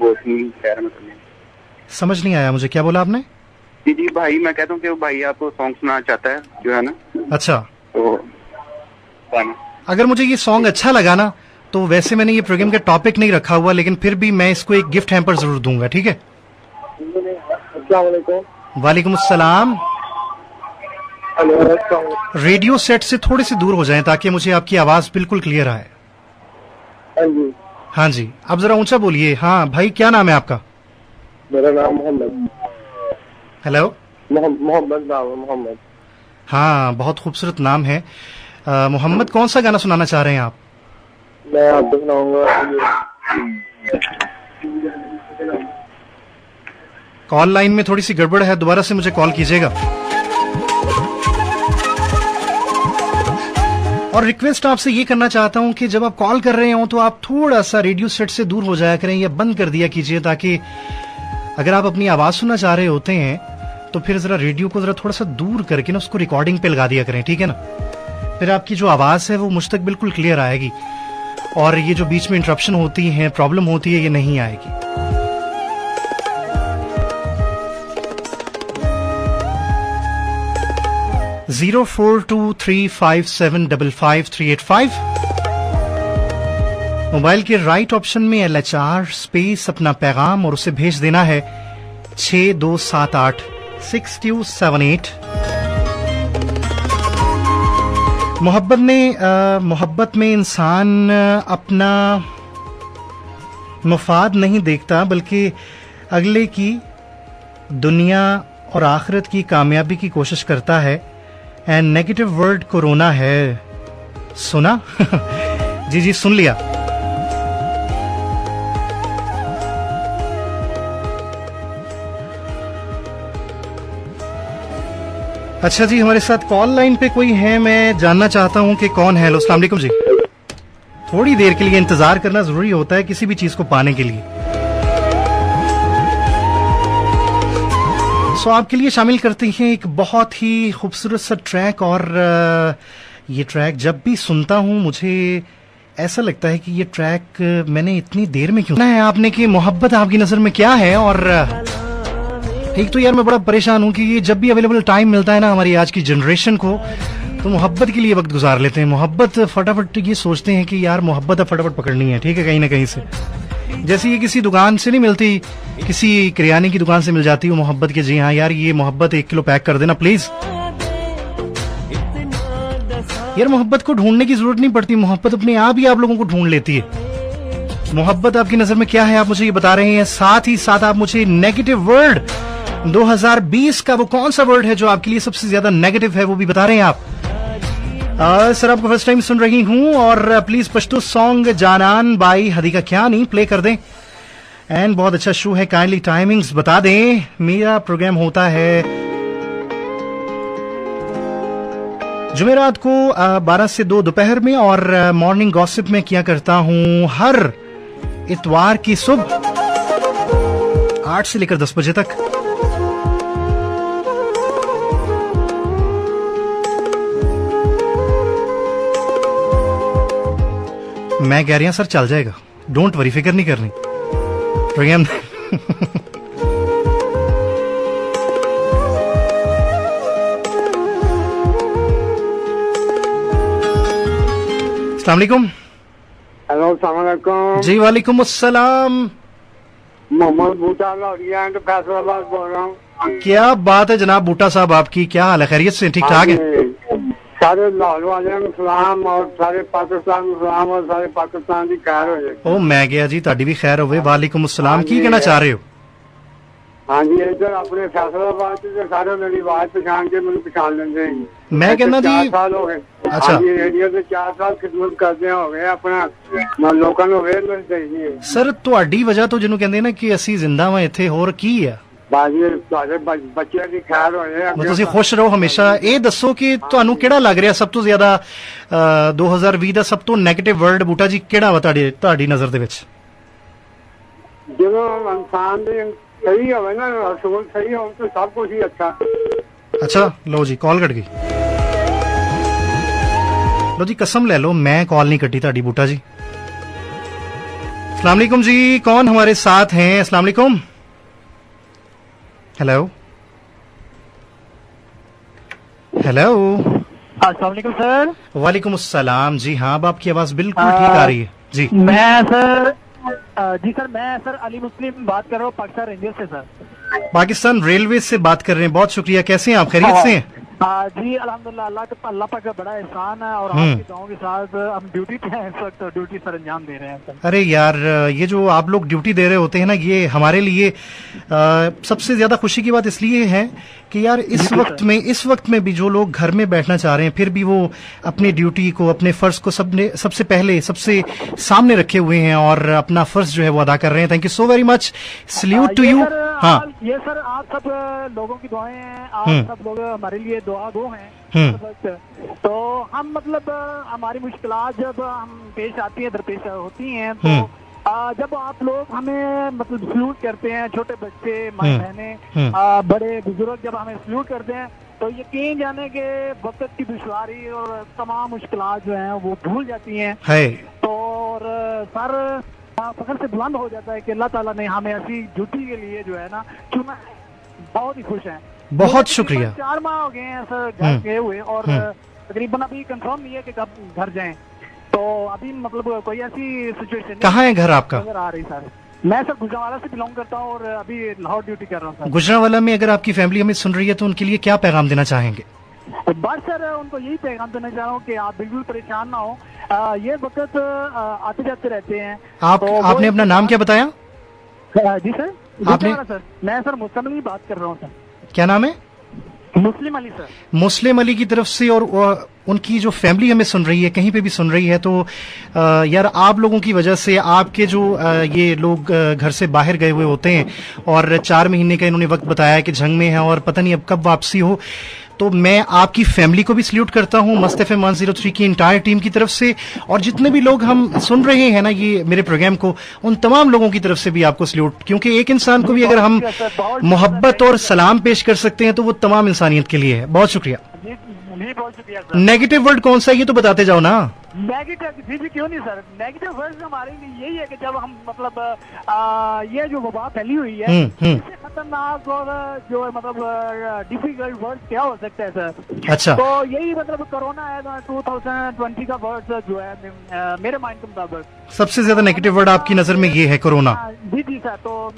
वो सिंगिंग कह रहा हूँ। समझ नहीं आया मुझे, क्या बोला आपने? जी जी भाई, मैं कहता हूँ कि भाई आपको सॉन्ग सुनाना चाहता है जो है ना। अच्छा, तो अगर मुझे ये सॉन्ग अच्छा लगा ना, तो वैसे मैंने ये प्रोग्राम का टॉपिक नहीं रखा हुआ, लेकिन फिर भी मैं इसको एक गिफ्ट हैम्पर जरूर दूंगा, ठीक है? अस्सलाम वालेकुम। वालेकुम अस्सलाम। रेडियो सेट से थोड़े से दूर हो जाएं ताकि मुझे आपकी आवाज बिल्कुल क्लियर आए। हाँ जी, अब जरा ऊंचा बोलिए। हाँ भाई, क्या नाम है आपका? मेरा नाम मोहम्मद। हेलो, मोहम्मद नाम है, मोहम्मद। हाँ, बहुत खूबसूरत नाम है। मोहम्मद, कौन सा गाना सुनाना चाह रहे हैं आप? मैं आपको सुनाऊंगा। कॉल लाइन में थोड़ी सी गड़बड़ है, दोबारा से मुझे कॉल कीजिएगा। और रिक्वेस्ट आपसे ये करना चाहता हूं कि जब आप कॉल कर रहे हो तो आप थोड़ा सा रेडियो सेट से दूर हो जाया करें या बंद कर दिया कीजिए, ताकि अगर आप अपनी आवाज सुनना चाह रहे होते हैं तो फिर जरा रेडियो को जरा थोड़ा सा दूर करके ना उसको रिकॉर्डिंग पे लगा दिया करें, ठीक है ना? फिर आपकी जो आवाज है वो मुझ तक बिल्कुल क्लियर आएगी और ये जो बीच में इंटरप्शन होती है, प्रॉब्लम होती है, ये नहीं आएगी। (042357555385) मोबाइल के राइट ऑप्शन में LHR स्पेस अपना पैगाम और उसे भेज देना है 62786278। मोहब्बत में इंसान अपना मुफाद नहीं देखता, बल्कि अगले की दुनिया और आखिरत की कामयाबी की कोशिश करता है। एंड नेगेटिव वर्ड कोरोना है। सुना? जी जी, सुन लिया। अच्छा जी, हमारे साथ कॉल लाइन पे कोई है, मैं जानना चाहता हूं कि कौन है। हेलो, अस्सलाम वालेकुम जी। थोड़ी देर के लिए इंतजार करना जरूरी होता है किसी भी चीज को पाने के लिए। सो आपके लिए शामिल करते हैं एक बहुत ही खूबसूरत सा ट्रैक। और ये ट्रैक जब भी सुनता हूं मुझे ऐसा लगता है कि ये ट्रैक मैंने इतनी देर में क्यों सुना है आपने कि मोहब्बत आपकी नजर में क्या है। और एक तो यार मैं बड़ा परेशान हूँ कि ये जब भी अवेलेबल टाइम मिलता है ना हमारी आज की जनरेशन को, तो मोहब्बत के लिए वक्त गुजार लेते हैं। मोहब्बत फटाफट ये सोचते हैं कि यार मोहब्बत अब फटाफट पकड़नी है, ठीक है, कहीं ना कहीं से। जैसे ये किसी दुकान से नहीं मिलती, किसी किराने की दुकान से मिल जाती है मोहब्बत के, जी हाँ यार ये मोहब्बत 1 किलो पैक कर देना प्लीज। यार मोहब्बत को ढूंढने की जरूरत नहीं पड़ती, मोहब्बत अपने आप ही आप लोगों को ढूंढ लेती है। मोहब्बत आपकी नजर में क्या है आप मुझे ये बता रहे हैं। साथ ही साथ आप मुझे नेगेटिव वर्ड 2020 का वो कौन सा वर्ड है जो आपके लिए सबसे ज्यादा नेगेटिव है वो भी बता रहे हैं आप। सर आपको फर्स्ट टाइम सुन रही हूं और please Pashto song Janaan by Hadiqa क्या नहीं प्ले कर दें। एंड बहुत अच्छा शो है, काइंडली टाइमिंग्स बता दें। मेरा प्रोग्राम होता है जुमेरात को 12 से 2 दोपहर में और मॉर्निंग गॉसिप में किया करता हूं हर इतवार की सुबह 8 से लेकर 10 बजे तक। मैं कह रही हूं सर चल जाएगा, डोंट वरी, फिक्र नहीं करनी प्रोग्राम। अस्सलाम वालेकुम। हेलो अस्सलाम वालेकुम जी वालेकुम अस्सलाम। मोहम्मद बूटा लाहौरिया तो फैसलाबाद बोल रहा हूँ। क्या बात है जनाब बूटा साहब, आपकी क्या हाल है, खैरियत से ठीक ठाक है? सारे लाहौर वाले को सलाम और सारे पाकिस्तान को सलाम और सारे पाकिस्तान की खैर हो जाए। ओ मैं गया जी, ताड़ी भी खैर होवे। वालेकुम अस्सलाम। की कहना चाह रहे हो? हाँ जी, इधर अपने फैसलाबाद से सारे मेरी आवाज पहचान के मैंने पहचान लेंगे। मैं कहना जी 4 साल हो गए। अच्छा। हाँ जी, रेडियो से 4 साल खिदमत करते हो गए, अपना लोगों को अवेयरनेस चाहिए। सर ਤੁਹਾਡੀ ਵਜ੍ਹਾ ਤੋਂ ਜਿਹਨੂੰ ਕਹਿੰਦੇ ਨਾ ਕਿ ਅਸੀਂ ਜ਼ਿੰਦਾ ਵਾਂ ਇੱਥੇ, ਹੋਰ ਕੀ ਆ? ਬਾਜੀ ਤੁਹਾਡੇ ਬੱਚਿਆਂ ਦੀ ਖੈਰ ਹੋਏ। ਤੁਸੀਂ ਖੁਸ਼ ਰਹੋ ਹਮੇਸ਼ਾ। ਇਹ ਦੱਸੋ ਕਿ ਤੁਹਾਨੂੰ ਕਿਹੜਾ ਲੱਗ ਰਿਹਾ ਸਭ ਤੋਂ ਜ਼ਿਆਦਾ 2020 ਦਾ ਸਭ ਤੋਂ ਨੈਗੇਟਿਵ ਵਰਡ ਬੂਟਾ ਜੀ ਕਿਹੜਾ ਵਾ ਤੁਹਾਡੀ ਨਜ਼ਰ ਦੇ ਵਿੱਚ? ਜਦੋਂ ਇਨਸਾਨ ਦੇ सही हो ना, असूल सही हो तो सब कुछ ही अच्छा। अच्छा लो जी कॉल कट गई। लो जी कसम ले लो मैं कॉल नहीं कटी ताड़ी बूटा जी। अस्सलाम वालेकुम जी, कौन हमारे साथ हैं? अस्सलाम वालेकुम। Hello hello. अस्सलाम वालेकुम सर। वालेकुम अस्सलाम जी। हाँ अब आपकी आवाज बिल्कुल ठीक आ रही है जी। मैं सर जी सर मैं सर अली मुस्लिम बात कर रहा हूँ पाकिस्तान रेंजर से सर। पाकिस्तान रेलवे से बात कर रहे हैं, बहुत शुक्रिया। कैसे हैं आप, खैरियत से हैं? जी अल्हम्दुलिल्लाह, अल्लाह पाक का बड़ा एहसान है और आपकी दुआओं के साथ हम ड्यूटी पे हैं इस वक्त, ड्यूटी सर अंजाम दे रहे हैं सर। अरे यार ये जो आप लोग ड्यूटी दे रहे होते हैं ना, ये हमारे लिए सबसे ज्यादा खुशी की बात इसलिए है कि यार इस वक्त में भी जो लोग घर में बैठना चाह रहे हैं फिर भी वो अपनी ड्यूटी को, अपने फर्ज को सबसे पहले सबसे सामने रखे हुए हैं और अपना फर्ज जो है वो अदा कर रहे हैं। Thank you so very much, salute to you. हाँ ये सर आप सब लोगों की दुआएं हैं, आप सब लोग हमारे लिए दुआ गो हैं। तो हम मतलब हमारी मुश्किलात जब हम पेश आती है, दरपेश होती हैं, तो जब आप लोग हमें मतलब सल्यूट करते हैं, छोटे बच्चे, माँ बहनें, बड़े बुजुर्ग जब हमें सल्यूट करते हैं तो यकीन जाने के वक्त की दुश्वारी और तमाम मुश्किलात जो हैं वो भूल जाती हैं। तो और सर फखर से बुलंद हो जाता है कि अल्लाह ताला ने हमें ऐसी ड्यूटी के लिए जो है ना चुना है। बहुत ही खुश हैं। बहुत शुक्रिया। 4 माह हो गए हैं सर घर गए हुए और तकरीबन अभी कंफर्म नहीं है कि कब घर जाएं। तो अभी मतलब कोई ऐसी सिचुएशन। कहाँ है घर आपका? आ रही सर, मैं सर गुजरांवाला से बिलोंग करता हूँ और अभी लाहौर ड्यूटी कर रहा हूँ सर। गुजरांवाला में अगर आपकी फैमिली हमें सुन रही है तो उनके लिए क्या पैगाम देना चाहेंगे? बस सर उनको यही पैगाम देना चाह रहा हूँ कि आप बिल्कुल परेशान ना हो। ये वक्त आते जाते रहते हैं। आपने अपना नाम क्या बताया? जी सर आपने? सर मैं सर मुस्लिम अली बात कर रहा हूँ सर। क्या नाम है? मुस्लिम अली सर। मुस्लिम अली की तरफ से। और उनकी जो फैमिली हमें सुन रही है, कहीं पे भी सुन रही है, तो यार आप लोगों की वजह से आपके जो ये लोग घर से बाहर गए हुए होते हैं और 4 महीने का इन्होंने वक्त बताया कि जंग में है और पता नहीं अब कब वापसी हो, तो मैं आपकी फैमिली को भी सल्यूट करता हूं मस्त एफएम 103 की इंटायर टीम की तरफ से, और जितने भी लोग हम सुन रहे हैं ना ये मेरे प्रोग्राम को, उन तमाम लोगों की तरफ से भी आपको सल्यूट। क्योंकि एक इंसान को भी अगर हम मोहब्बत और सलाम पेश कर सकते हैं तो वो तमाम इंसानियत के लिए है। बहुत शुक्रिया। बहुत शुक्रिया सर। नेगेटिव वर्ड कौन सा है ये तो बताते जाओ ना। नेगेटिव जी क्यों नहीं सर, नेगेटिव वर्ड्स हमारे लिए यही है कि जब हम मतलब ये जो वबा फैली हुई है इससे खतरनाक और जो है मतलब डिफिकल्ट वर्ड क्या हो सकता है सर। अच्छा, तो यही मतलब कोरोना है 2020 का वर्ड जो है मेरे माइंड के मुताबिक सबसे ज्यादा नेगेटिव वर्ड आपकी नजर में ये है कोरोना। जी जी सर, तो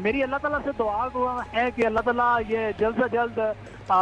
मेरी अल्लाह ताला से दुआ है कि अल्लाह ताला ये जल्द से जल्द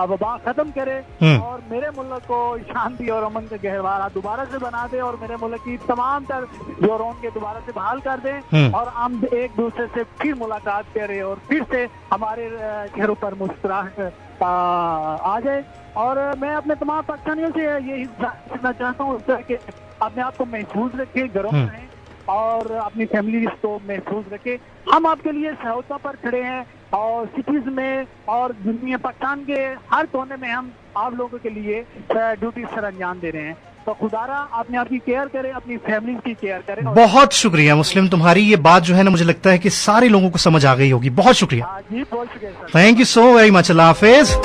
वबा खत्म करे और मेरे मुल्क को शांति और अमन के गहवारा दोबारा से बना दे और मेरे मुल्क की तमाम तर जो रौनक के दोबारा से बहाल कर दे और हम एक दूसरे से फिर मुलाकात करें और फिर से हमारे चेहरों पर मुस्कुराहट आ जाए। और मैं अपने तमाम पाकिस्तानियों से यही कहना चाहता हूँ कि अपने आप को महफूज रखें, घरों में रहें और अपनी फैमिली को महफूज रखें। हम आपके लिए सहायता पर खड़े हैं और सिटीज में और दुनिया पाकिस्तान के हर कोने में हम आप लोगों के लिए ड्यूटी सर अंजाम दे रहे हैं। तो खुदारा अपने आप की केयर करें, अपनी फैमिली की केयर करें। बहुत शुक्रिया मुस्लिम, तुम्हारी ये बात जो है ना मुझे लगता है कि सारे लोगों को समझ आ गई होगी। बहुत शुक्रिया जी, बहुत शुक्रिया sir, thank you so very much, अल्लाह हाफिज।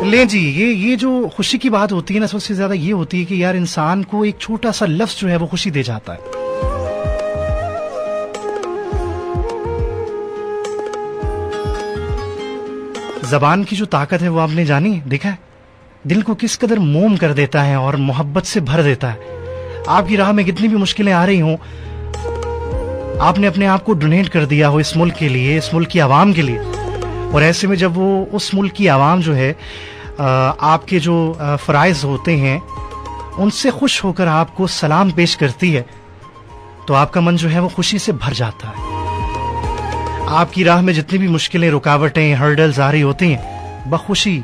ले जी, ये जो खुशी की बात होती है ना सबसे ज्यादा ये होती है कि यार इंसान को एक छोटा सा लफ्ज जो है वो खुशी दे जाता है। जबान की जो ताकत है वो आपने जानी, देखा है दिल को किस कदर मोम कर देता है और मोहब्बत से भर देता है। आपकी राह में कितनी भी मुश्किलें आ रही हों, आपने अपने आप को डोनेट कर दिया हो इस मुल्क के लिए, इस मुल्क की आवाम के लिए, और ऐसे में जब वो उस मुल्क की आवाम जो है आपके जो फराइज होते हैं उनसे खुश होकर आपको सलाम पेश करती है तो आपका मन जो है वो खुशी से भर जाता है। आपकी राह में जितनी भी मुश्किलें, रुकावटें, हर्डल्स आ रही होती हैं, बखुशी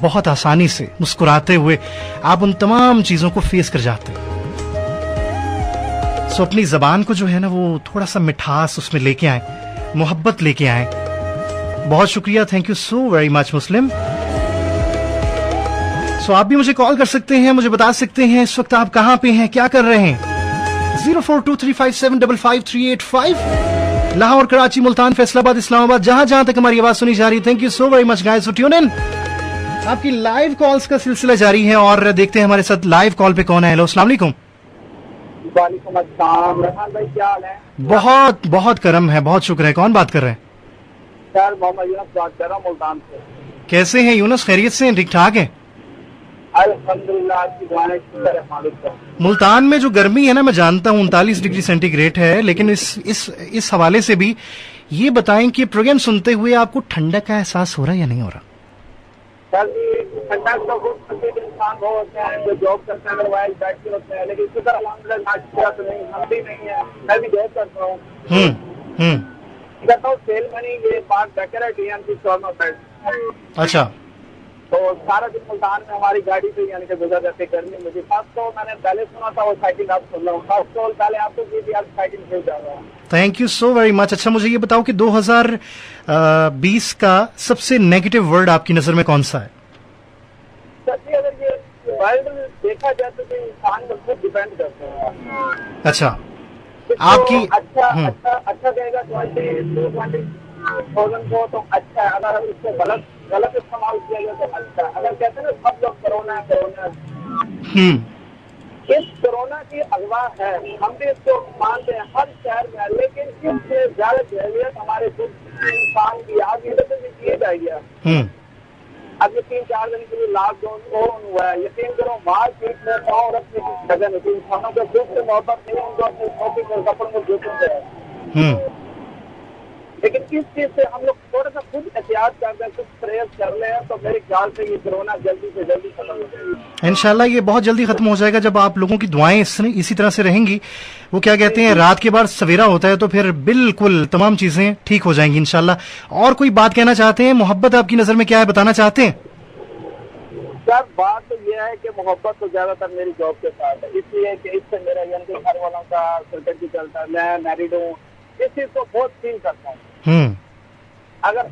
बहुत आसानी से मुस्कुराते हुए आप उन तमाम चीजों को फेस कर जाते हैं। सो अपनी जबान को जो है ना वो थोड़ा सा मिठास उसमें लेके आए, मोहब्बत लेके आए। बहुत शुक्रिया, thank you so very much Muslim. So आप भी मुझे कॉल कर सकते हैं, मुझे बता सकते हैं इस वक्त आप कहां पे हैं, क्या कर रहे हैं। 0423575538 लाहौर, कराची, मुल्तान, फैसलाबाद, इस्लामाबाद, जहां जहां तक हमारी आवाज सुनी जा रही है। Thank you so very much guys for tune in. आपकी लाइव कॉल्स का सिलसिला जारी है और देखते हैं हमारे साथ लाइव कॉल पे कौन है। हेलो, अस्सलाम वालेकुम। वालेकुम अस्सलाम, रहमान भाई क्या हाल है? बहुत बहुत करम है, बहुत शुक्र है। कौन बात कर रहे हैं? सर मोहम्मद यूनुस बात कर रहा हूँ मुल्तान से। कैसे हैं यूनुस, खैरियत से हैं, ठीक ठाक है? अल्हम्दुलिल्लाह, आपकी दुआएं शुक्र है मालिक का। मुल्तान में जो गर्मी है ना, मैं जानता हूँ 39 डिग्री सेंटीग्रेड है, लेकिन इस हवाले से भी ये बताएं कि प्रोग्राम सुनते हुए आपको ठंडक का एहसास हो रहा है या नहीं हो रहा? सर ठंडक तो खूब इंसान वो होते हैं जो जॉब करते हैं, अदरवाइज बैठे होते हैं, लेकिन शुक्र अल्हम्दुलिल्लाह तो नहीं, हम भी नहीं है, मैं भी जॉब करता हूँ। करता हूँ सेल मनी, ये पार्क बैकर है टीएमसी स्टोर में साइड। अच्छा, तो सारा दिन मुल्तान में हमारी गाड़ी पे यानी कि गुजर जाते गर्मी मुझे। फर्स्ट तो मैंने पहले सुना था वो साइकिल, आप सुन रहा हूँ। फर्स्ट कॉल पहले आपको की थी, आप साइकिल से जा रहा हूँ। Thank you so very much. अच्छा, मुझे ये बताओ कि 2020 का सबसे नेगेटिव वर्ड आपकी नजर में कौन सा है? सर जी, अगर ये वर्ल्ड देखा जाए तो इंसान पर खुद डिपेंड करते हैं। अच्छा, आपकी अच्छा देगा 20,000 को तो अच्छा है, अगर इसको गलत इस्तेमाल किया जाए तो अच्छा है। अगर कहते हैं ना सब लोग कोरोना इस कोरोना की अगवा है, हम भी इसको मानते हैं हर शहर में, लेकिन इससे ज्यादा जहलियत हमारे खुद इंसान की आज ये तो किए जाएगी। अब ये 3-4 दिन के लिए लॉकडाउन हुआ है, यकीन करो मार्केट में पाँव रखने की जगह नहीं, इंसानों को खुद से मोहब्बत नहीं, उनको अपने शॉपिंग और कपड़ों को जोखिम है। लेकिन इस चीज से हम लोग थोड़ा सा खुद एहतियात करते हैं, कुछ प्रयास कर रहे हैं, तो मेरे ख्याल से ये कोरोना जल्दी से जल्दी खत्म हो जाएगी। इंशाल्लाह ये बहुत जल्दी खत्म हो जाएगा जब आप लोगों की दुआएं इसी तरह से रहेंगी। वो क्या कहते हैं, रात के बाद सवेरा होता है, तो फिर बिल्कुल तमाम चीजें ठीक हो जाएंगी इंशाल्लाह। और कोई बात कहना चाहते हैं? मोहब्बत आपकी नजर में क्या है, बताना चाहते हैं? सर बात तो ये है कि मोहब्बत तो ज्यादातर मेरी जॉब के साथ है, इसलिए कि इससे मेरा यानी कि घर वालों का सर्कल चलता है, मैं मैरिड हूँ, इस चीज को बहुत फील करता हूँ। अगर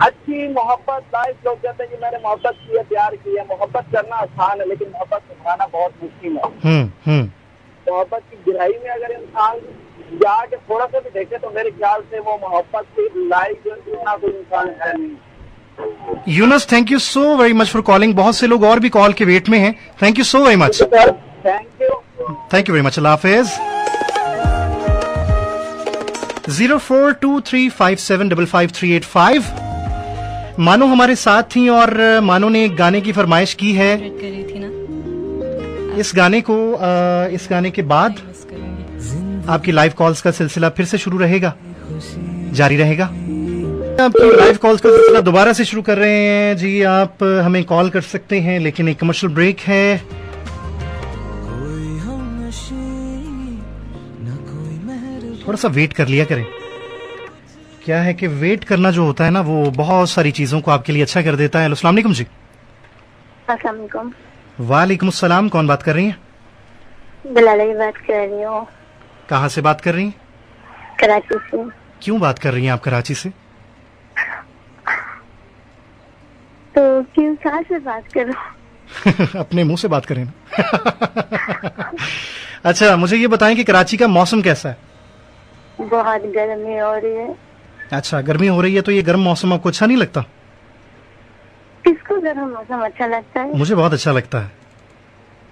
अच्छी मोहब्बत, लाइफ लोग कहते हैं कि मैंने मोहब्बत की है, प्यार की है, मोहब्बत करना आसान है लेकिन मोहब्बत निभाना बहुत मुश्किल है। मोहब्बत की गहराई में अगर इंसान जाके थोड़ा सा भी देखे तो मेरे ख्याल से वो मोहब्बत की लाइफ इतना कोई इंसान है नहीं। Younus, thank you so very much for calling. बहुत से लोग और भी कॉल के वेट में हैं। Thank you so very much. Thank you very much. अल्लाह हाफिज। 0423575538 मानो हमारे साथ थी और मानो ने एक गाने की फरमाइश की है। इस गाने के बाद आपकी लाइव कॉल्स का सिलसिला फिर से शुरू रहेगा, जारी रहेगा। आपकी लाइव कॉल्स का सिलसिला दोबारा से शुरू कर रहे हैं जी। आप हमें कॉल कर सकते हैं, लेकिन एक कमर्शियल ब्रेक है। थोड़ा सा वेट कर लिया करें। क्या है कि वेट करना जो होता है ना, वो बहुत सारी चीजों को आपके लिए अच्छा कर देता है। अस्सलाम वालेकुम जी। अस्सलाम वालेकुम। वालेकुम अस्सलाम। कौन बात कर रही हैं? बिलाली बात कर रही हूँ। कहाँ से बात कर रही हैं? कराची से। क्यों बात कर रही हैं आप कराची से? तो क्यों कहाँ से बात करो? अपने मुंह से बात करें ना। अच्छा, मुझे ये बताएं कि कराची का मौसम कैसा है? बहुत गर्मी हो रही है। अच्छा, गर्मी हो रही है, तो ये गर्म मौसम आपको अच्छा नहीं लगता? किसको गर्म मौसम अच्छा लगता है? मुझे बहुत अच्छा लगता है।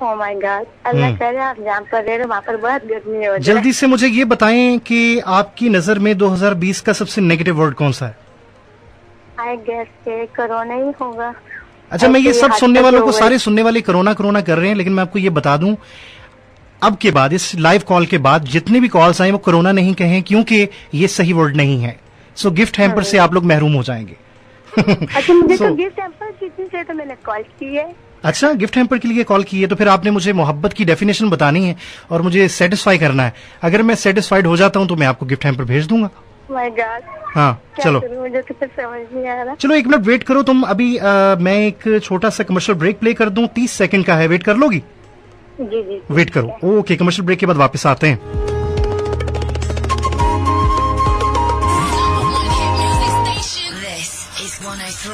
ओह माय गॉड, अल्लाह करे आप जहाँ पर रह रहे हो वहाँ पर बहुत गर्मी हो रही है। जल्दी से मुझे ये बताएं कि आपकी नजर में 2020 का सबसे नेगेटिव वर्ड कौन सा है? आई गेस के कोरोना ही होगा। अच्छा, मैं ये सब सुनने वालों को, सारे सुनने वाले कोरोना कोरोना कर रहे हैं, लेकिन मैं आपको ये बता दूं, अब के बाद इस लाइव कॉल के बाद जितने भी कॉल्स आए वो कोरोना नहीं कहें, क्योंकि ये सही वर्ड नहीं है। सो गिफ्ट हैम्पर से आप लोग महरूम हो जाएंगे। अच्छा, मुझे तो गिफ्ट हैम्पर किसी से तो मैंने कॉल की है। अच्छा, गिफ्ट हैम्पर के लिए कॉल की है, तो फिर आपने मुझे मोहब्बत की डेफिनेशन बतानी है और मुझे सेटिस्फाई करना है। अगर मैं सेटिस्फाइड हो जाता हूँ तो मैं आपको गिफ्ट हैम्पर भेज दूंगा। My God. हाँ, चलो मुझे तो कुछ समझ नहीं आ रहा। चलो 1 मिनट वेट करो तुम। अभी मैं एक छोटा सा कमर्शियल ब्रेक प्ले कर दूं, 30 सेकंड का है। वेट कर लोगी? जी जी, वेट करो। ओके, कमर्शियल ब्रेक के बाद वापस आते हैं।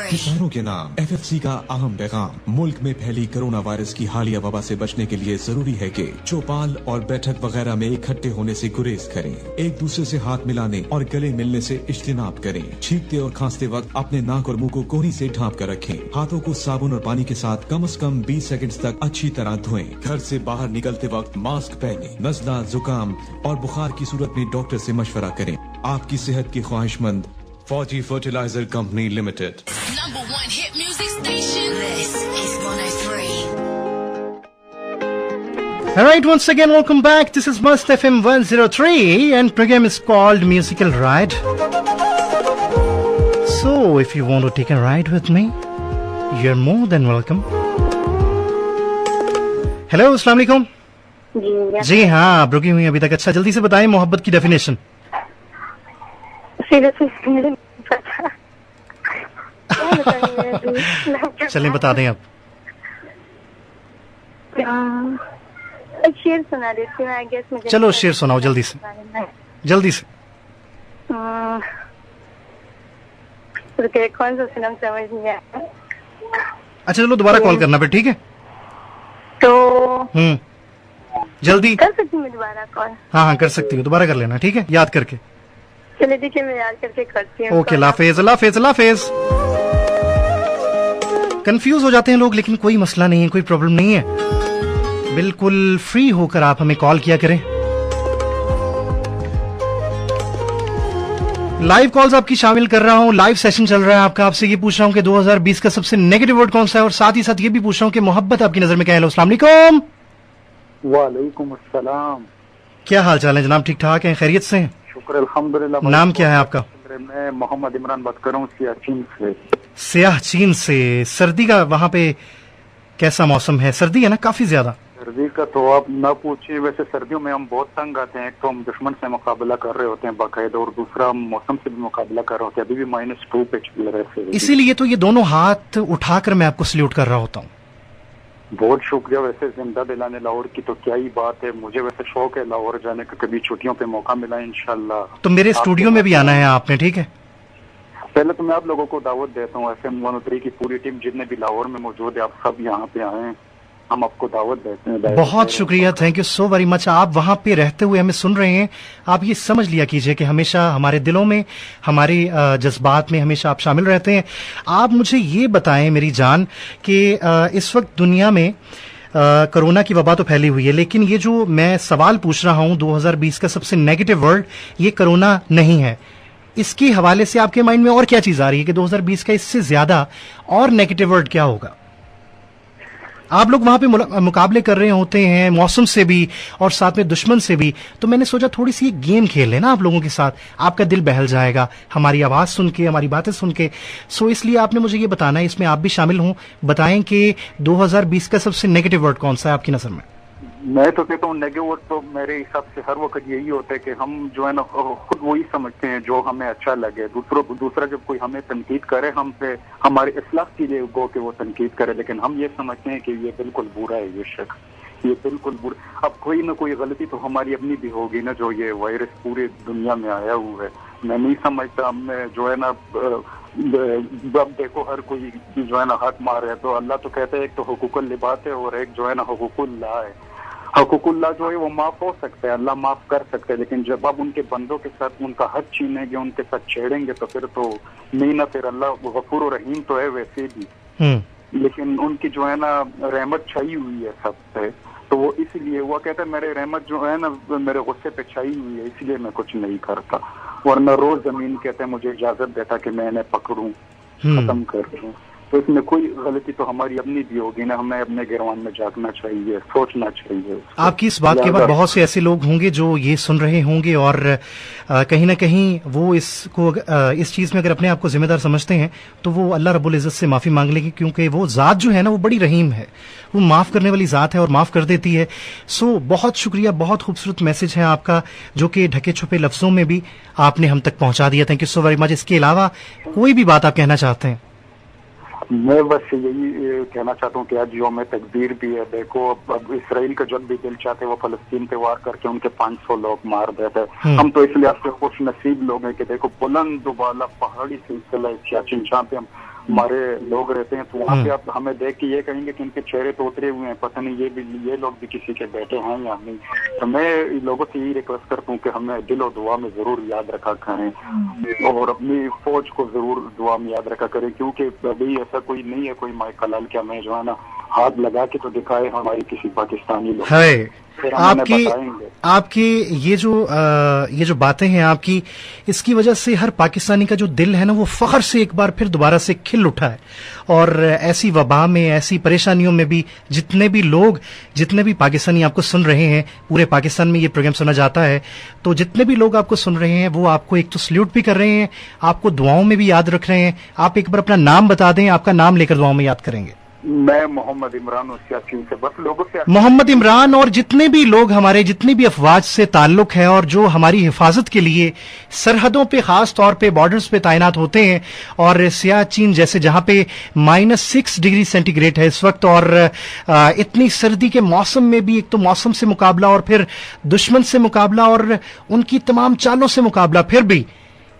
किसानों के नाम FFC का अहम पैगाम। मुल्क में फैली कोरोना वायरस की हालिया वबा से बचने के लिए जरूरी है कि चौपाल और बैठक वगैरह में इकट्ठे होने से गुरेज करें। एक दूसरे से हाथ मिलाने और गले मिलने से इज्तिनाब करें। छींकते और खांसते वक्त अपने नाक और मुंह को कोहनी से ढांप कर रखें। हाथों को साबुन और पानी के साथ कम से कम 20 सेकंड तक अच्छी तरह धोएं। घर से बाहर निकलते वक्त मास्क पहने। नज़ला, जुकाम और बुखार की सूरत में डॉक्टर से मशवरा करें। आपकी सेहत की ख्वाहिशमंद फौजी fertiliser company limited. Number 1 hit music station. This is 103. Alright, once again, welcome back. This is Must FM 103 and program is called Musical Ride. So, if you want to take a ride with me, you're more than welcome. Hello, अस्सलाम वालेकुम। जी हाँ, आप रुकी हुई अभी तक। अच्छा, जल्दी से बताएं मोहब्बत की डेफिनेशन। चलिए बता दें आप। शेर सुना देती हूँ, आई गेस मुझे। चलो शेर सुनाओ जल्दी से, जल्दी से। कौन सा सुनाऊं समझ नहीं आया। अच्छा चलो दोबारा कॉल करना फिर, ठीक है? तो जल्दी कर सकती हूँ दोबारा कॉल? हाँ कर सकती हो, दोबारा कर लेना, ठीक है, याद करके। चलिए ठीक है, मैं याद करके करती हूँ। ओके, अल्लाह हाफिज़, अल्लाह हाफिज़, अल्लाह हाफिज़। कंफ्यूज हो जाते हैं लोग, लेकिन कोई मसला नहीं है, कोई प्रॉब्लम नहीं है। बिल्कुल फ्री होकर आप हमें कॉल किया करें। लाइव कॉल्स आपकी शामिल कर रहा हूं, लाइव सेशन चल रहा है आपका। आपसे ये पूछ रहा हूं कि 2020 का सबसे नेगेटिव वर्ड कौन सा है, और साथ ही साथ ये भी पूछ रहा हूं कि मोहब्बत आपकी नजर में क्या है। अस्सलाम वालेकुम। वालेकुम अस्सलाम। क्या हाल चाल है जनाब? ठीक ठाक हैं, खैरियत से हैं? शुक्र अल्हम्दुलिल्लाह। नाम क्या है आपका? मैं मोहम्मद इमरान बात कर रहा हूँ सियाचिन से। सियाचिन से। सर्दी का वहाँ पे कैसा मौसम है? सर्दी है ना काफी ज्यादा? सर्दी का तो आप न पूछिए। वैसे सर्दियों में हम बहुत तंग आते हैं। एक तो हम दुश्मन से मुकाबला कर रहे होते हैं बाकायदा, और दूसरा हम मौसम से भी मुकाबला कर रहे होते हैं। अभी भी -2 पे चल रहे हैं। इसीलिए तो ये दोनों हाथ उठाकर मैं आपको सल्यूट कर रहा होता हूँ। बहुत शुक्रिया। वैसे जिंदा दिलाने लाहौर की तो क्या ही बात है। मुझे वैसे शौक है लाहौर जाने का, कभी छुट्टियों पे मौका मिला इंशाल्लाह। तो मेरे स्टूडियो में भी आना है आपने, ठीक है? पहले तो मैं आप लोगों को दावत देता हूँ, FM 103 की पूरी टीम जितने भी लाहौर में मौजूद है, आप सब यहाँ पे आए। हम आपको दावत देते हैं। बहुत शुक्रिया, thank you so very much. आप वहां पे रहते हुए हमें सुन रहे हैं, आप ये समझ लिया कीजिए कि हमेशा हमारे दिलों में, हमारे जज्बात में हमेशा आप शामिल रहते हैं। आप मुझे ये बताएं मेरी जान कि इस वक्त दुनिया में कोरोना की वबा तो फैली हुई है, लेकिन ये जो मैं सवाल पूछ रहा हूं 2020 का सबसे नेगेटिव वर्ड ये कोरोना नहीं है। इसके हवाले से आपके माइंड में और क्या चीज आ रही है कि 2020 का इससे ज्यादा और नेगेटिव वर्ड क्या होगा? आप लोग वहां पे मुकाबले कर रहे होते हैं मौसम से भी और साथ में दुश्मन से भी, तो मैंने सोचा थोड़ी सी गेम खेल लेना आप लोगों के साथ, आपका दिल बहल जाएगा हमारी आवाज सुन के, हमारी बातें सुन के। सो इसलिए आपने मुझे ये बताना है, इसमें आप भी शामिल हों, बताएं कि 2020 का सबसे नेगेटिव वर्ड कौन सा है आपकी नजर में? मैं तो कहता हूँ नेगेटिव वर्ड तो मेरे हिसाब से हर वक्त यही होता है कि हम जो है ना खुद वही समझते हैं जो हमें अच्छा लगे। दूसरा जब कोई हमें तनकीद करे, हम पे हमारे इस्लाह के लिए गो के वो तनकीद करे, लेकिन हम ये समझते हैं कि ये बिल्कुल बुरा है, ये शख्स ये बिल्कुल बुरा। अब कोई ना कोई गलती तो हमारी अपनी भी होगी ना, जो ये वायरस पूरी दुनिया में आया हुआ है। मैं नहीं समझता, हमने जो है ना अब देखो हर कोई जो है ना हक मार है, तो अल्लाह तो कहते हैं एक तो हुकूकुल लिबात है और एक जो है ना हुकूकुल्लाह है। हुकूकुल्लाह जो है वो माफ हो सकता है, अल्लाह माफ कर सकते हैं, लेकिन जब आप उनके बंदों के साथ उनका हक छीनेंगे, उनके साथ छेड़ेंगे, तो फिर तो नहीं ना, फिर अल्लाह गफूर और रहीम तो है वैसे भी, लेकिन उनकी जो है ना रहमत छाई हुई है सब पे, तो वो इसलिए वो कहता है मेरे रहमत जो है ना मेरे गुस्से पे छाई हुई है, इसलिए मैं कुछ नहीं करता, वरना रोज जमीन कहते हैं मुझे इजाजत देता कि मैं इन्हें पकड़ूं, खत्म कर दूं। तो इसमें कोई गलती तो हमारी अपनी भी होगी ना, हमें अपने गिरवान में जागना चाहिए, सोचना चाहिए। आपकी इस बात के बाद बहुत से ऐसे लोग होंगे जो ये सुन रहे होंगे और कहीं ना कहीं वो इसको इस चीज में अगर अपने आप को जिम्मेदार समझते हैं तो वो अल्लाह रब्बुल इज्जत से माफी मांग लेंगे, क्योंकि वो जात जो है ना वो बड़ी रहीम है, वो माफ करने वाली जात है और माफ कर देती है। सो बहुत शुक्रिया, बहुत खूबसूरत मैसेज है आपका जो कि ढके छुपे लफ्जों में भी आपने हम तक पहुंचा दिया। Thank you so very much. इसके अलावा कोई भी बात आप कहना चाहते हैं? मैं बस यही कहना चाहता हूँ कि आज यौम तकदीर भी है। देखो अब इसराइल का जब भी दिल चाहते वो फलस्तीन पे वार करके उनके 500 लोग मार देते हैं। हम तो इसलिए आपके खुश नसीब लोग हैं कि देखो बुलंद दुबाला पहाड़ी सिलसिला सियाचिन जहाँ पे हमारे लोग रहते हैं, तो वहाँ पे आप हमें देख के ये कहेंगे कि इनके चेहरे तो उतरे हुए हैं, पता नहीं ये लोग भी किसी के बेटे हैं या नहीं। तो मैं लोगों से यही रिक्वेस्ट करता हूँ कि हमें दिल और दुआ में जरूर याद रखा करें और अपनी फौज को जरूर दुआ में याद रखा करें, क्योंकि अभी ऐसा कोई नहीं है कोई माइकलाल क्या मैं जो है ना हाथ लगा के तो दिखाए हमारी किसी पाकिस्तानी लोग है। आपकी ये जो बातें हैं आपकी, इसकी वजह से हर पाकिस्तानी का जो दिल है ना वो फख्र से एक बार फिर दोबारा से खिल उठा है। और ऐसी वबा में, ऐसी परेशानियों में भी जितने भी पाकिस्तानी आपको सुन रहे हैं, पूरे पाकिस्तान में ये प्रोग्राम सुना जाता है, तो जितने भी लोग आपको सुन रहे हैं वो आपको एक तो सल्यूट भी कर रहे हैं, आपको दुआओं में भी याद रख रहे हैं। आप एक बार अपना नाम बता दें, आपका नाम लेकर दुआओं में याद करेंगे। मैं मोहम्मद इमरान सियाचिन से बस लोगों से मोहम्मद इमरान और जितने भी लोग हमारे जितनी भी अफवाज से ताल्लुक है और जो हमारी हिफाजत के लिए सरहदों पे खास तौर पे बॉर्डर्स पे तैनात होते हैं, और सियाचिन जैसे जहां पे -6 डिग्री सेंटीग्रेड है इस वक्त, और इतनी सर्दी के मौसम में भी एक तो मौसम से मुकाबला और फिर दुश्मन से मुकाबला और उनकी तमाम चालों से मुकाबला, फिर भी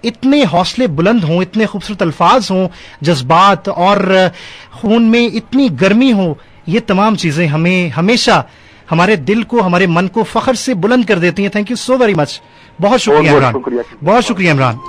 इतने हौसले बुलंद हों, इतने खूबसूरत अल्फाज हों, जज्बात और खून में इतनी गर्मी हो, ये तमाम चीजें हमें हमेशा हमारे दिल को, हमारे मन को फख्र से बुलंद कर देती हैं। Thank you so very much. बहुत शुक्रिया इमरान, बहुत शुक्रिया इमरान।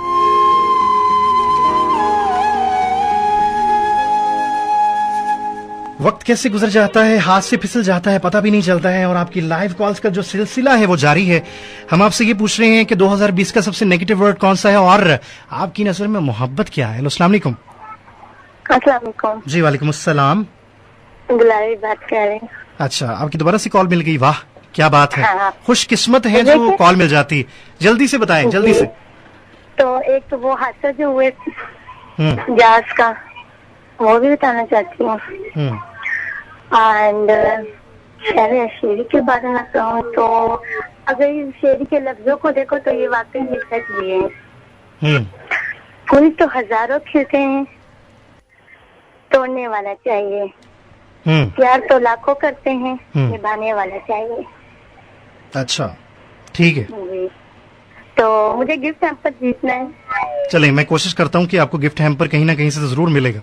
वक्त कैसे गुजर जाता है, हाथ से फिसल जाता है, पता भी नहीं चलता है। और आपकी लाइव कॉल्स का जो सिलसिला है वो जारी है। हम आपसे ये पूछ रहे हैं कि 2020 का सबसे नेगेटिव वर्ड कौन सा है और आपकी नजर में मोहब्बत क्या है? अस्सलाम वालेकुम। अस्सलाम वालेकुम। जी वालेकुम अस्सलाम। गुलाबी बात कर रहे हैं। अच्छा, आपकी दोबारा से कॉल मिल गई, वाह क्या बात है। हाँ। खुशकिस्मत है जो कॉल मिल जाती। जल्दी से बताएं, जल्दी से। तो एक तो वो हादसा जो हुए जहाज का, वो भी बताना चाहती हूँ। एंड शेरी के बारे में कहूँ तो अगर इस शेरी के लफ्जों को देखो तो ये वाकई में सच भी है। फूल तो हजारों खिलते हैं, तोड़ने वाला चाहिए। प्यार तो लाखों करते हैं, निभाने वाला चाहिए। अच्छा ठीक है, तो मुझे गिफ्ट हैम्पर जीतना है। चलिए मैं कोशिश करता हूँ कि आपको गिफ्ट हैम्पर कहीं ना कहीं से जरूर मिलेगा।